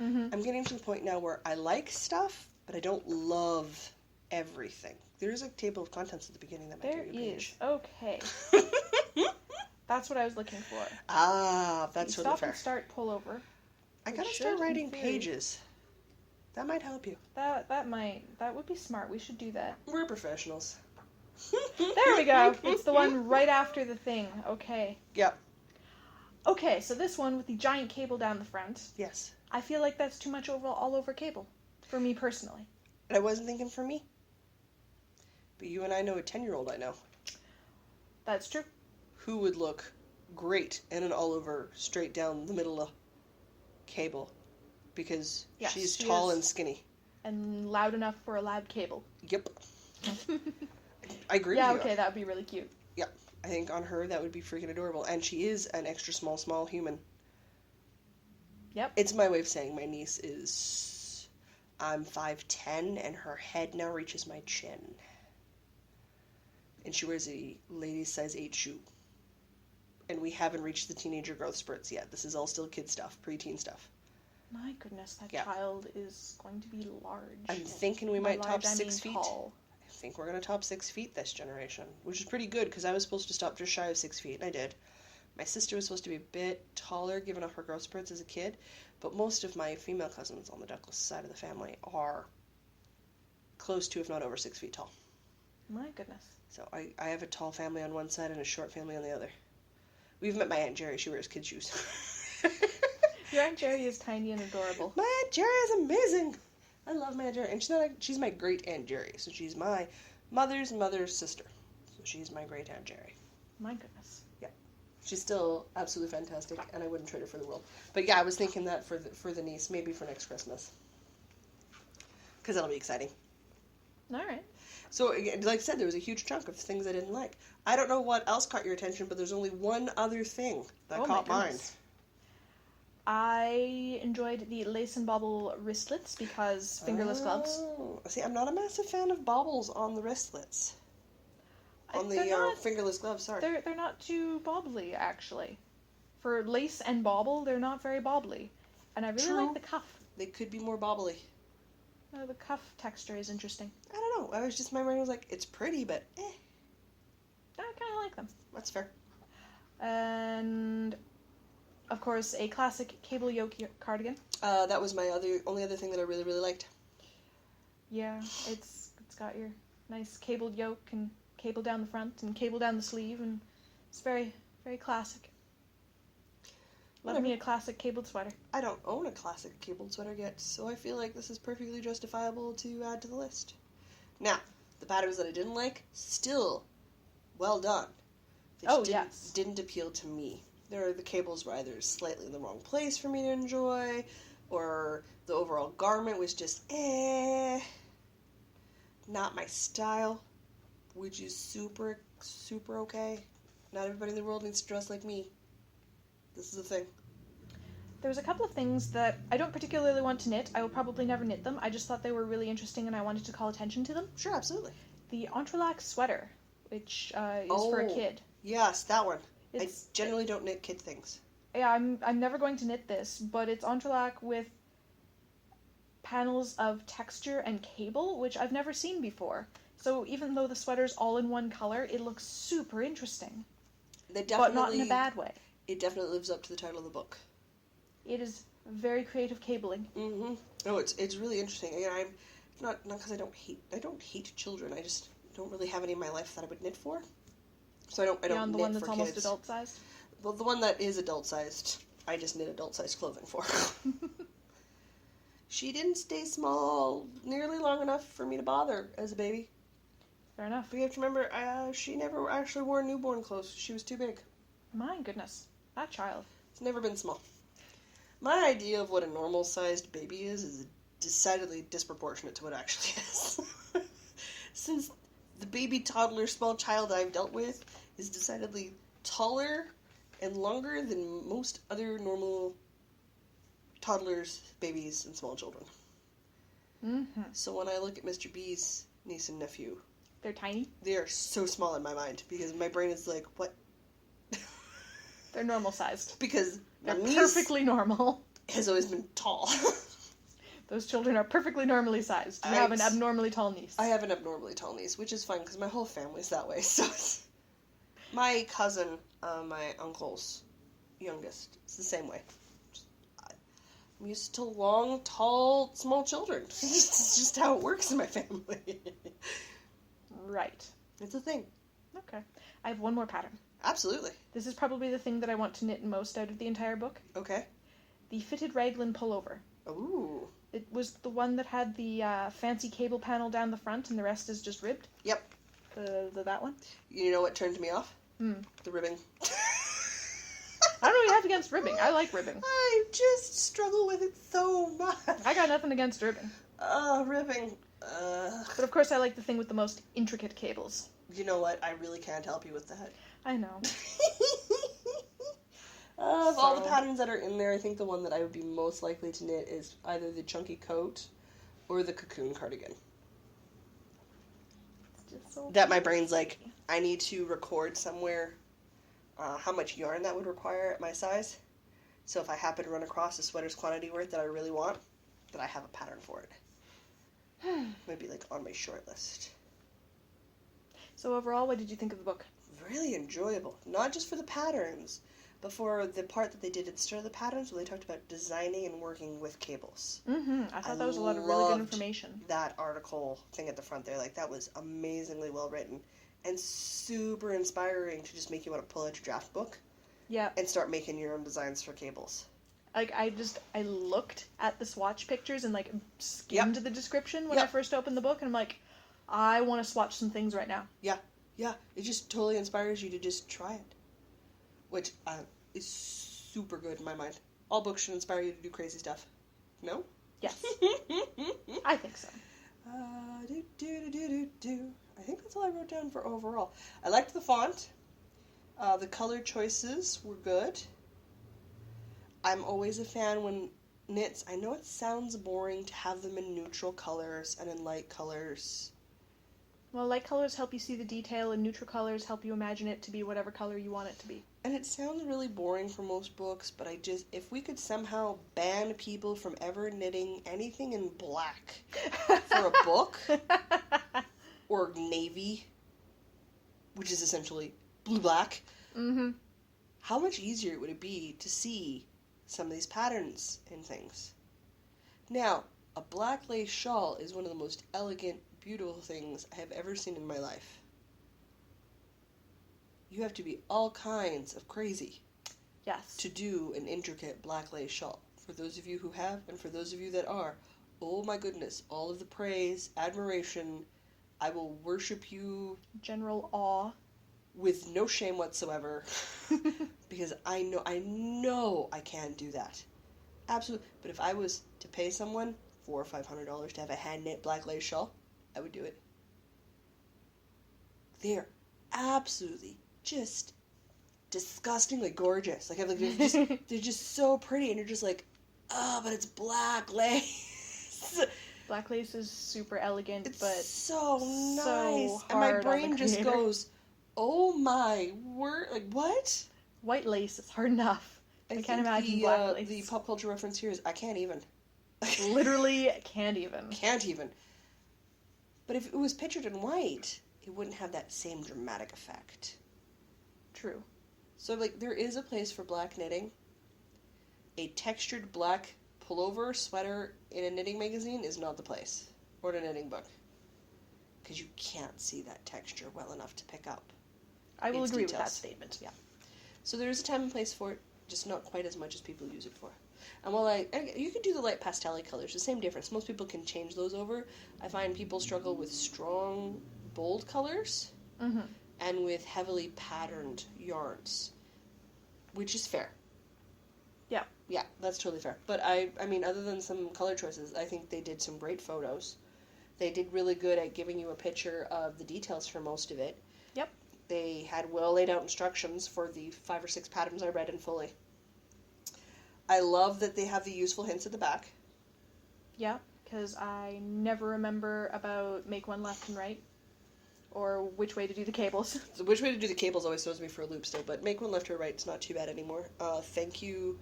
Mm-hmm. I'm getting to the point now where I like stuff, but I don't love everything. There's a table of contents at the beginning that might There give you a page. is. Okay. That's what I was looking for. Ah, that's The totally stop fair. and start pullover. I gotta Which start should, in writing theory- pages. That might help you. That would be smart. We should do that. We're professionals. There we go. It's the one right after the thing. Okay. Yep. Okay, so this one with the giant cable down the front. Yes. I feel like that's too much all over cable. For me personally. And I wasn't thinking for me. But you and I know a 10-year-old I know That's true. who would look great in an all-over, straight down the middle of cable. Because Yes, she's she tall is. and skinny. And loud enough for a loud cable. Yep. I agree Yeah, with you. okay, that would be really cute. Yep. I think on her that would be freaking adorable. And she is an extra small human. Yep. It's my way of saying my niece is... I'm 5'10", and her head now reaches my chin. And she wears a ladies size 8 shoe. And we haven't reached the teenager growth spurts yet. This is all still kid stuff, preteen stuff. My goodness, that Yeah. child is going to be large. I'm thinking we By might top large, I 6 mean feet. tall. I think we're going to top 6 feet this generation, which is pretty good because I was supposed to stop just shy of 6 feet, and I did. My sister was supposed to be a bit taller, given up her growth spurts as a kid, but most of my female cousins on the Douglas side of the family are close to, if not over, 6 feet tall. My goodness. So I have a tall family on one side and a short family on the other. We've met my Aunt Jerry. She wears kid shoes. Your Aunt Jerry is tiny and adorable. My Aunt Jerry is amazing. I love my Aunt Jerry. And she's my great Aunt Jerry. So she's my mother's mother's sister. So she's my great Aunt Jerry. My goodness. She's still absolutely fantastic, and I wouldn't trade her for the world. But yeah, I was thinking that for the niece, maybe for next Christmas. Because that'll be exciting. All right. So, again, like I said, there was a huge chunk of things I didn't like. I don't know what else caught your attention, but there's only one other thing that caught my mine. goodness. I enjoyed the lace and bobble wristlets because fingerless gloves. Oh. See, I'm not a massive fan of bobbles on the wristlets. On the fingerless gloves, sorry. They're not too bobbly, actually. For lace and bobble, they're not very bobbly. And I really True. like the cuff. They could be more bobbly. The cuff texture is interesting. I don't know. I was just, my brain was like, it's pretty, but I kind of like them. that's fair. And, of course, a classic cable yoke cardigan. That was my only other thing that I really, really liked. Yeah, it's got your Nice cabled yoke and cable down the front and cable down the sleeve, and it's very, very classic. Love me a classic cabled sweater. I don't own a classic cabled sweater yet, so I feel like this is perfectly justifiable to add to the list. Now, the patterns that I didn't like, still well done. They just didn't appeal to me. There are the cables were either slightly in the wrong place for me to enjoy, or the overall garment was just not my style, which is super, super okay. Not everybody in the world needs to dress like me. This is the thing. There was a couple of things that I don't particularly want to knit. I will probably never knit them. I just thought they were really interesting and I wanted to call attention to them. Sure, absolutely. The entrelac sweater, which is for a kid. Yes, that one. I generally don't knit kid things. Yeah, I'm never going to knit this, but it's entrelac with panels of texture and cable, which I've never seen before. So even though the sweater's all in one color, it looks super interesting. But not in a bad way. It definitely lives up to the title of the book. It is very creative cabling. Mm-hmm. Oh, it's really interesting. Again, I'm not because I don't hate children. I just don't really have any in my life that I would knit for. So I don't Beyond knit the one that's for almost kids. adult sized? Well, the one that is adult sized, I just knit adult sized clothing for. She didn't stay small nearly long enough for me to bother as a baby. Fair enough. But you have to remember, she never actually wore newborn clothes. She was too big. My goodness. That child. It's never been small. My idea of what a normal-sized baby is decidedly disproportionate to what it actually is. Since the baby, toddler, small child I've dealt with is decidedly taller and longer than most other normal toddlers, babies, and small children. Mm-hmm. So when I look at Mr. B's niece and nephew... They're tiny? They are so small in my mind, because my brain is like, what? They're normal sized. Because they're perfectly normal. Has always been tall. Those children are perfectly normally sized. You have an abnormally tall niece. I have an abnormally tall niece, which is fine because my whole family's that way. So my cousin, my uncle's youngest, is the same way. I'm used to long, tall, small children. It's just how it works in my family. Right. It's a thing. Okay. I have one more pattern. Absolutely. This is probably the thing that I want to knit most out of the entire book. Okay. The fitted raglan pullover. Ooh. It was the one that had the fancy cable panel down the front and the rest is just ribbed. Yep. That one? You know what turned me off? The ribbing. I don't know what you have against ribbing. I like ribbing. I just struggle with it so much. I got nothing against ribbing. Ribbing. But of course I like the thing with the most intricate cables. You know what? I really can't help you with that. I know. Of all the patterns that are in there, I think the one that I would be most likely to knit is either the chunky coat or the cocoon cardigan. It's just so that my brain's like, I need to record somewhere how much yarn that would require at my size. So if I happen to run across a sweater's quantity worth that I really want, that I have a pattern for it. Maybe like on my short list. So overall, what did you think of the book? Really enjoyable. Not just for the patterns, but for the part that they did at the start of the patterns where they talked about designing and working with cables. Mm-hmm. I thought that was a lot of really good information. That article thing at the front there, like that was amazingly well written and super inspiring to just make you want to pull out your draft book. Yeah. And start making your own designs for cables. Like, I looked at the swatch pictures and, like, skimmed the description when I first opened the book, and I'm like, I want to swatch some things right now. Yeah. Yeah. It just totally inspires you to just try it. Which is super good in my mind. All books should inspire you to do crazy stuff. No? Yes. I think so. I think that's all I wrote down for overall. I liked the font. The color choices were good. I'm always a fan when knits, I know it sounds boring to have them in neutral colors and in light colors. Well, light colors help you see the detail, and neutral colors help you imagine it to be whatever color you want it to be. And it sounds really boring for most books, but if we could somehow ban people from ever knitting anything in black for a book, or navy, which is essentially blue-black, how much easier would it be to see some of these patterns and things? Now, a black lace shawl is one of the most elegant, beautiful things I have ever seen in my life. You have to be all kinds of crazy. Yes. To do an intricate black lace shawl. For those of you who have, and for those of you that are, oh my goodness, all of the praise, admiration, I will worship you. General awe. With no shame whatsoever. Because I know I can't do that. Absolutely. But if I was to pay someone $400 or $500 to have a hand-knit black lace shawl, I would do it. They're absolutely just disgustingly gorgeous. Like, they're just so pretty, and you're just like, oh, but it's black lace. Black lace is super elegant, It's but so nice. so and my hard on the brain just creator. goes, oh my word, like, what? White lace is hard enough. I can't think imagine black lace. The pop culture reference here is I can't even. Literally can't even. Can't even. But if it was pictured in white, it wouldn't have that same dramatic effect. True. So, like, there is a place for black knitting. A textured black pullover sweater in a knitting magazine is not the place. Or in a knitting book. Because you can't see that texture well enough to pick up. I will its agree with that details. statement. Yeah. So there is a time and place for it, just not quite as much as people use it for. And while you could do the light pastel colors, the same difference. Most people can change those over. I find people struggle with strong, bold colors. Mm-hmm. And with heavily patterned yarns, which is fair. Yeah. Yeah, that's totally fair. But I mean, other than some color choices, I think they did some great photos. They did really good at giving you a picture of the details for most of it. Yep. They had well laid out instructions for the 5 or 6 patterns I read in fully. I love that they have the useful hints at the back. Yeah, because I never remember about make one left and right. Or which way to do the cables. So which way to do the cables always throws me for a loop still, but make one left or right, it's not too bad anymore. Thank you,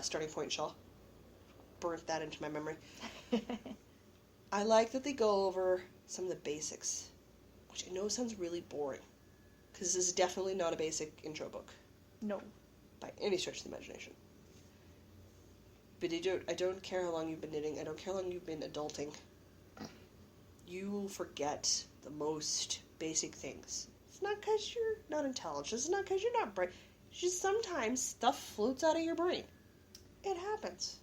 Starting Point Shawl. Burnt that into my memory. I like that they go over some of the basics, which I know sounds really boring, because this is definitely not a basic intro book. No. By any stretch of the imagination. But I don't care how long you've been knitting, I don't care how long you've been adulting. You will forget the most basic things. It's not because you're not intelligent. It's not because you're not bright. It's just sometimes stuff floats out of your brain. It happens.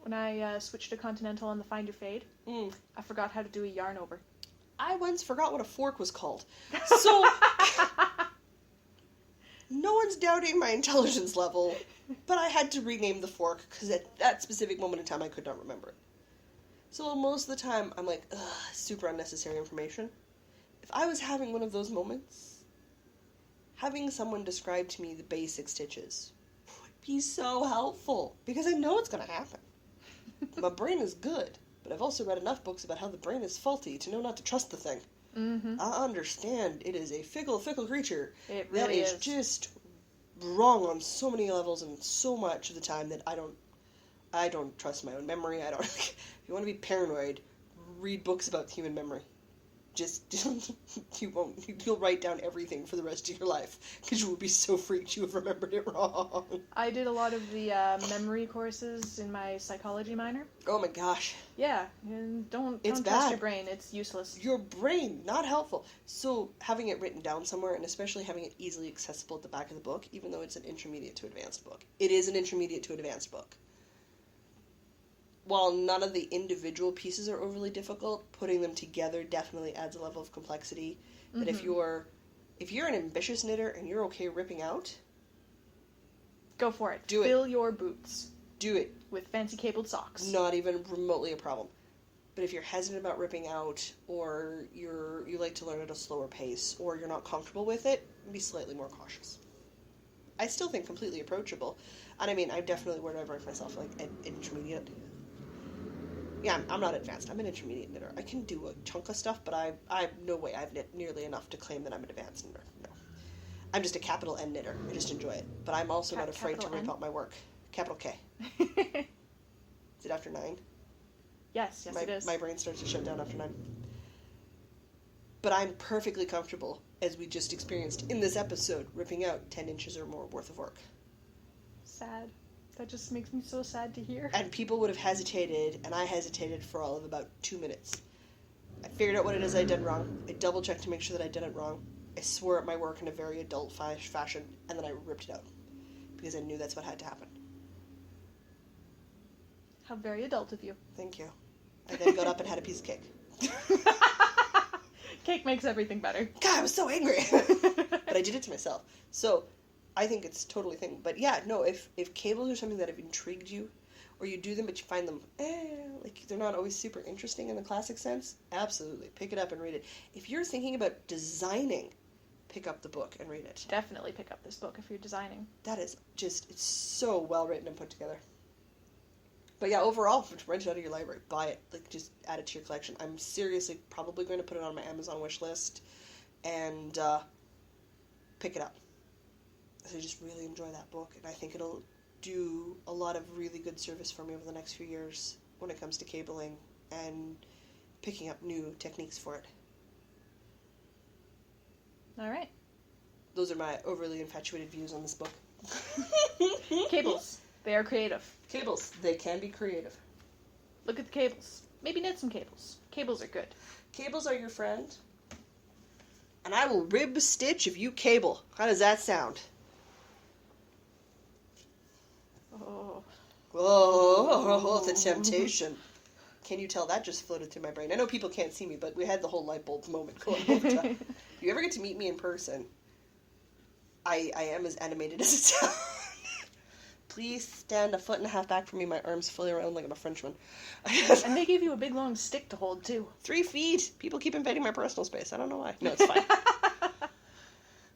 When I switched to Continental on the Find Your Fade, I forgot how to do a yarn over. I once forgot what a fork was called. So, no one's doubting my intelligence level, but I had to rename the fork because at that specific moment in time I could not remember it. So most of the time, I'm like, ugh, super unnecessary information. If I was having one of those moments, having someone describe to me the basic stitches would be so helpful. Because I know it's going to happen. My brain is good, but I've also read enough books about how the brain is faulty to know not to trust the thing. Mm-hmm. I understand it is a fickle creature. It really that is just wrong on so many levels and so much of the time that I don't trust my own memory. If you want to be paranoid, read books about human memory. You'll write down everything for the rest of your life because you will be so freaked you have remembered it wrong. I did a lot of the memory courses in my psychology minor. Oh my gosh. Yeah, and don't It's trust bad. your brain. It's useless. Your brain, not helpful. So having it written down somewhere, and especially having it easily accessible at the back of the book, even though it's an intermediate to advanced book. It is an intermediate to advanced book. While none of the individual pieces are overly difficult, putting them together definitely adds a level of complexity. That if you're an ambitious knitter and you're okay ripping out, Go for it. Do it. Fill your boots do it. with fancy cabled socks. Not even remotely a problem. But if you're hesitant about ripping out, or you like to learn at a slower pace, or you're not comfortable with it, be slightly more cautious. I still think completely approachable. And I mean, I definitely would rank myself like an intermediate. Yeah, I'm not advanced. I'm an intermediate knitter. I can do a chunk of stuff, but I no way I've knit nearly enough to claim that I'm an advanced knitter. No. I'm just a capital N knitter. I just enjoy it. But I'm also not afraid to Capital rip N? out my work. Capital K. Is it after 9? Yes, it is. My brain starts to shut down after 9. But I'm perfectly comfortable, as we just experienced in this episode, ripping out 10 inches or more worth of work. Sad. That just makes me so sad to hear. And people would have hesitated, and I hesitated for all of about 2 minutes. I figured out what it is I did wrong. I double-checked to make sure that I did it wrong. I swore at my work in a very adult fashion, and then I ripped it out. Because I knew that's what had to happen. How very adult of you. Thank you. I then got up and had a piece of cake. Cake makes everything better. God, I was so angry. But I did it to myself. So, I think it's totally a thing. But yeah, no, if cables are something that have intrigued you, or you do them but you find them, like they're not always super interesting in the classic sense, absolutely. Pick it up and read it. If you're thinking about designing, pick up the book and read it. Definitely pick up this book if you're designing. That is just, it's so well written and put together. But yeah, overall, rent it out of your library. Buy it. Like, just add it to your collection. I'm seriously probably going to put it on my Amazon wish list and pick it up. So I just really enjoy that book, and I think it'll do a lot of really good service for me over the next few years when it comes to cabling and picking up new techniques for it. All right. Those are my overly infatuated views on this book. Cables. They are creative. Cables. They can be creative. Look at the cables. Maybe knit some cables. Cables are good. Cables are your friend. And I will rib stitch if you cable. How does that sound? Oh, the temptation. Can you tell that just floated through my brain? I know people can't see me, but we had the whole light bulb moment going all the time. If you ever get to meet me in person, I am as animated as it sounds. Please stand a foot and a half back from me, my arms fully around like I'm a Frenchman. And they gave you a big long stick to hold, too. 3 feet! People keep invading my personal space. I don't know why. No, it's fine.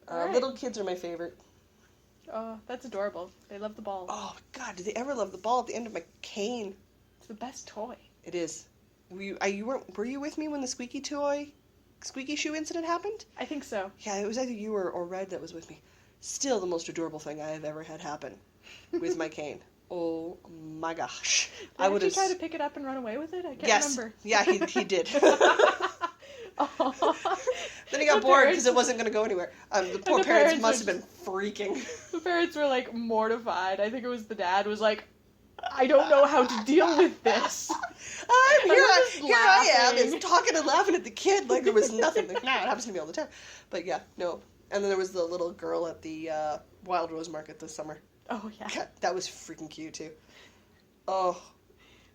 Right. Little kids are my favorite. Oh, that's adorable. They love the ball. Oh, God, did they ever love the ball at the end of my cane? It's the best toy. It is. Were you with me when the squeaky shoe incident happened? I think so. Yeah, it was either you or Red that was with me. Still the most adorable thing I have ever had happen with my cane. Oh my gosh. I would try to pick it up and run away with it? I can't remember. Yeah, he did. Oh. Then he got bored because it wasn't going to go anywhere. The poor parents must have been freaking. The parents were like mortified. I think it was the dad was like, I don't know how to deal with this. Here I am, is talking and laughing at the kid like there was nothing. Like, nah, it happens to me all the time. But yeah, no. And then there was the little girl at the Wild Rose Market this summer. Oh, yeah. God, that was freaking cute, too. Oh.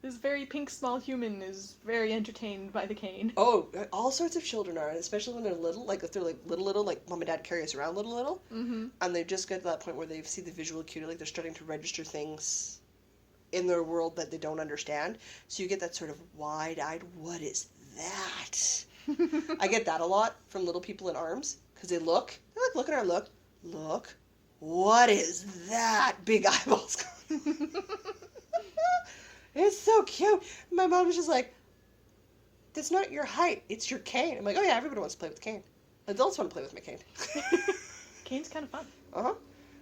This very pink small human is very entertained by the cane. Oh, all sorts of children are, especially when they're little. Like, if they're, like, little, like, mom and dad carry us around little. Mm-hmm. And they just get to that point where they see the visual acuity, like, they're starting to register things in their world that they don't understand. So you get that sort of wide-eyed, what is that? I get that a lot from little people in arms, because they're like, looking at her, look, what is that? Big eyeballs. It's so cute. My mom was just like, that's not your height, it's your cane. I'm like, oh yeah, everybody wants to play with the cane. Adults want to play with my cane. Cane's kind of fun. Uh-huh.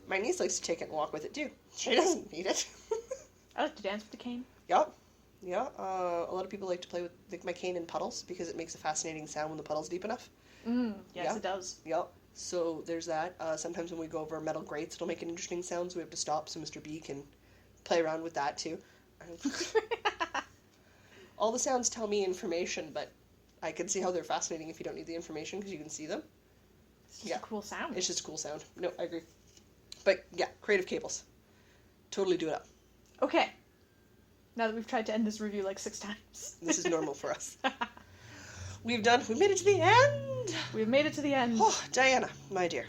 My niece likes to take it and walk with it, too. She doesn't need it. I like to dance with the cane. Yep. Yeah. A lot of people like to play with my cane in puddles because it makes a fascinating sound when the puddle's deep enough. Yes, it does. Yep. So there's that. Sometimes when we go over metal grates, it'll make an interesting sound, so we have to stop so Mr. B can play around with that, too. All the sounds tell me information, but I can see how they're fascinating if you don't need the information because you can see them. It's just a cool sound. It's just a cool sound. No, I agree. But yeah, creative cables. Totally do it up. Okay. Now that we've tried to end this review like 6 times. This is normal for us. We've made it to the end. We've made it to the end. Oh, Diana, my dear.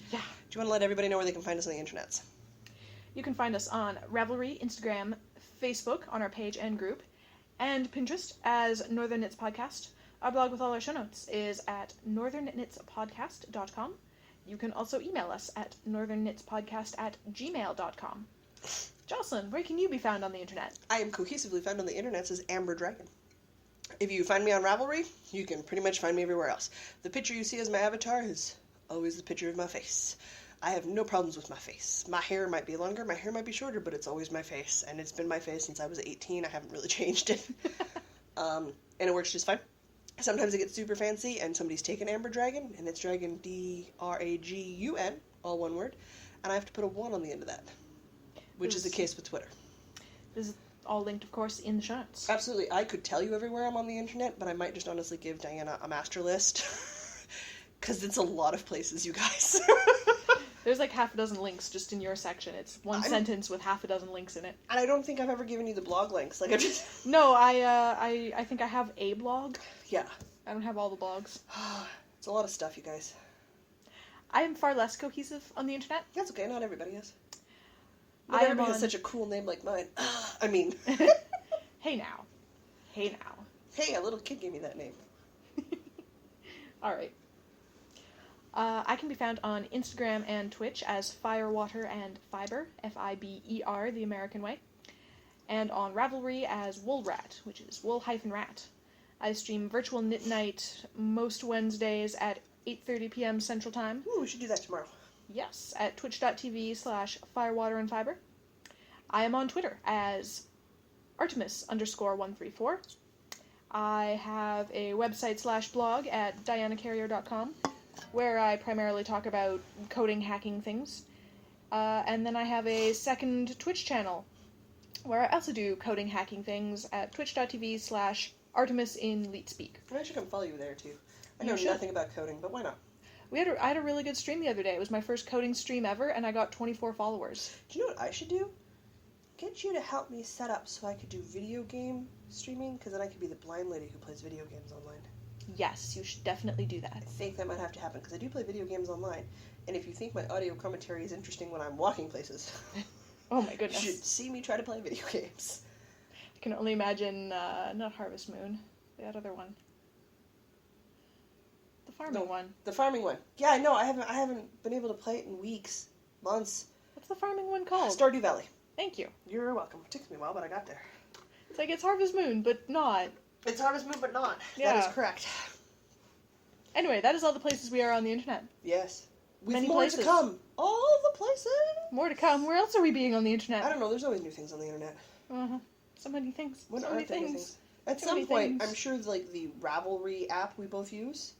Yeah. Do you want to let everybody know where they can find us on the internets? You can find us on Ravelry, Instagram, Facebook on our page and group, and Pinterest as Northern Knits Podcast. Our blog with all our show notes is at northernknitspodcast.com. You can also email us at northernknitspodcast@gmail.com. Jocelyn, where can you be found on the internet? I am cohesively found on the internet as Amber Dragon. If you find me on Ravelry, you can pretty much find me everywhere else. The picture you see as my avatar is always the picture of my face. I have no problems with my face. My hair might be longer, my hair might be shorter, but it's always my face. And it's been my face since I was 18. I haven't really changed it. And it works just fine. Sometimes it gets super fancy and somebody's taken Amber Dragon, and it's Dragon D-R-A-G-U-N, all one word. And I have to put a 1 on the end of that, which is the case with Twitter. all linked, of course, in the show notes. Absolutely. I could tell you everywhere I'm on the internet, but I might just honestly give Diana a master list. Because it's a lot of places, you guys. There's like half a dozen links just in your section. It's one sentence with half a dozen links in it. And I don't think I've ever given you the blog links. Like, I just... No, I think I have a blog. Yeah. I don't have all the blogs. It's a lot of stuff, you guys. I am far less cohesive on the internet. That's okay, not everybody is. Not everybody has such a cool name like mine. I mean... Hey now. Hey now. Hey, a little kid gave me that name. Alright. I can be found on Instagram and Twitch as Firewater and Fibre, Fiber, the American way, and on Ravelry as Woolrat, which is wool-rat. I stream Virtual Knit Night most Wednesdays at 8:30 p.m. Central Time. Ooh, we should do that tomorrow. Yes, at twitch.tv/firewaterandfibre. I am on Twitter as Artemis_134. I have a website/blog at dianacarrier.com, where I primarily talk about coding hacking things. And then I have a second Twitch channel, where I also do coding hacking things at twitch.tv/ArtemisInLeetSpeak. I should come follow you there, too. I know nothing about coding, but why not? I had a really good stream the other day. It was my first coding stream ever, and I got 24 followers. Do you know what I should do? Get you to help me set up so I could do video game streaming, because then I could be the blind lady who plays video games online. Yes, you should definitely do that. I think that might have to happen, because I do play video games online, and if you think my audio commentary is interesting when I'm walking places... Oh my goodness. You should see me try to play video games. I can only imagine, not Harvest Moon, that other one. The farming one. The farming one. Yeah, no, I haven't been able to play it in weeks, months. What's the farming one called? Stardew Valley. Thank you. You're welcome. It took me a while, but I got there. It's like it's Harvest Moon, but not. It's Harvest Moon, but not. Yeah. That is correct. Anyway, that is all the places we are on the internet. Yes. With Many more places. to come. All the places. More to come. Where else are we being on the internet? I don't know. There's always new things on the internet. Uh-huh. So many things. When so aren't many there new things. At Too some many point, things. I'm sure like the Ravelry app we both use.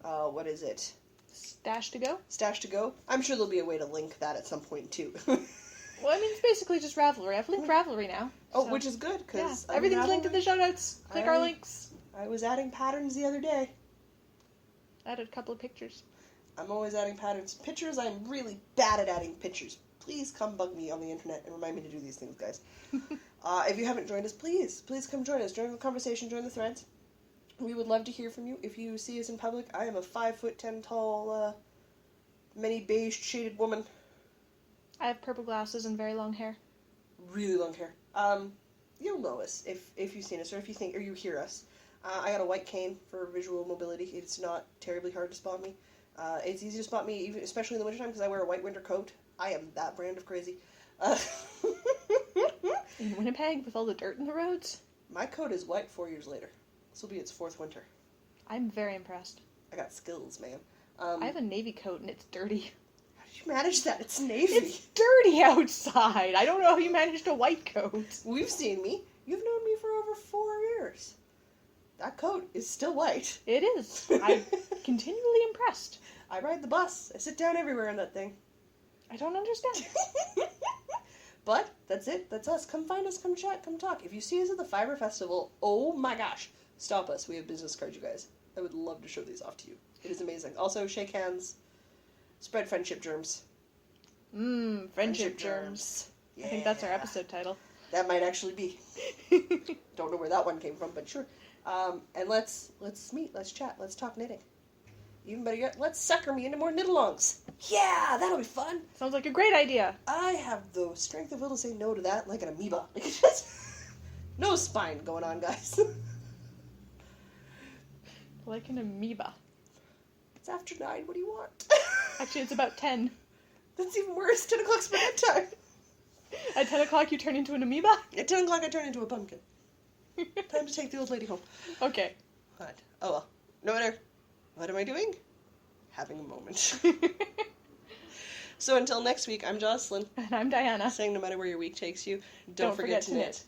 What is it? Stash to go? Stash to go. I'm sure there'll be a way to link that at some point too. Well, I mean, it's basically just Ravelry. I've linked Ravelry now. Oh, so. which is good because everything's linked in the show notes. Click our links. I was adding patterns the other day. Added a couple of pictures. I'm always adding patterns. Pictures, I'm really bad at adding pictures. Please come bug me on the internet and remind me to do these things, guys. If you haven't joined us, please come join us. Join the conversation, join the threads. We would love to hear from you. If you see us in public, I am a 5'10" tall, many beige shaded woman. I have purple glasses and very long hair. Really long hair. You'll know us if you've seen us or if you think or you hear us. I got a white cane for visual mobility. It's not terribly hard to spot me. It's easy to spot me, even especially in the wintertime, because I wear a white winter coat. I am that brand of crazy. In Winnipeg, with all the dirt in the roads? My coat is white 4 years later. This will be its 4th winter. I'm very impressed. I got skills, man. I have a navy coat and it's dirty. How did you manage that? It's navy. It's dirty outside. I don't know how you managed a white coat. We've seen me. You've known me for over 4 years. That coat is still white. It is. I'm continually impressed. I ride the bus. I sit down everywhere in that thing. I don't understand. But that's it. That's us. Come find us. Come chat. Come talk. If you see us at the Fibre Festival, oh my gosh, stop us. We have business cards, you guys. I would love to show these off to you. It is amazing. Also, shake hands. Spread friendship germs. Friendship germs. Yeah. I think that's our episode title. That might actually be. Don't know where that one came from, but sure. And let's meet. Let's chat. Let's talk knitting. Even better yet, let's sucker me into more knit-alongs. Yeah, that'll be fun. Sounds like a great idea. I have the strength of will to say no to that like an amoeba. No spine going on, guys. Like an amoeba. It's after 9. What do you want? Actually, it's about 10. That's even worse. 10 o'clock's my bedtime. At 10 o'clock, you turn into an amoeba? At 10 o'clock, I turn into a pumpkin. Time to take the old lady home. Okay. What? Oh well. No matter. What am I doing? Having a moment. So until next week, I'm Jocelyn. And I'm Diana. Saying no matter where your week takes you, don't forget to knit.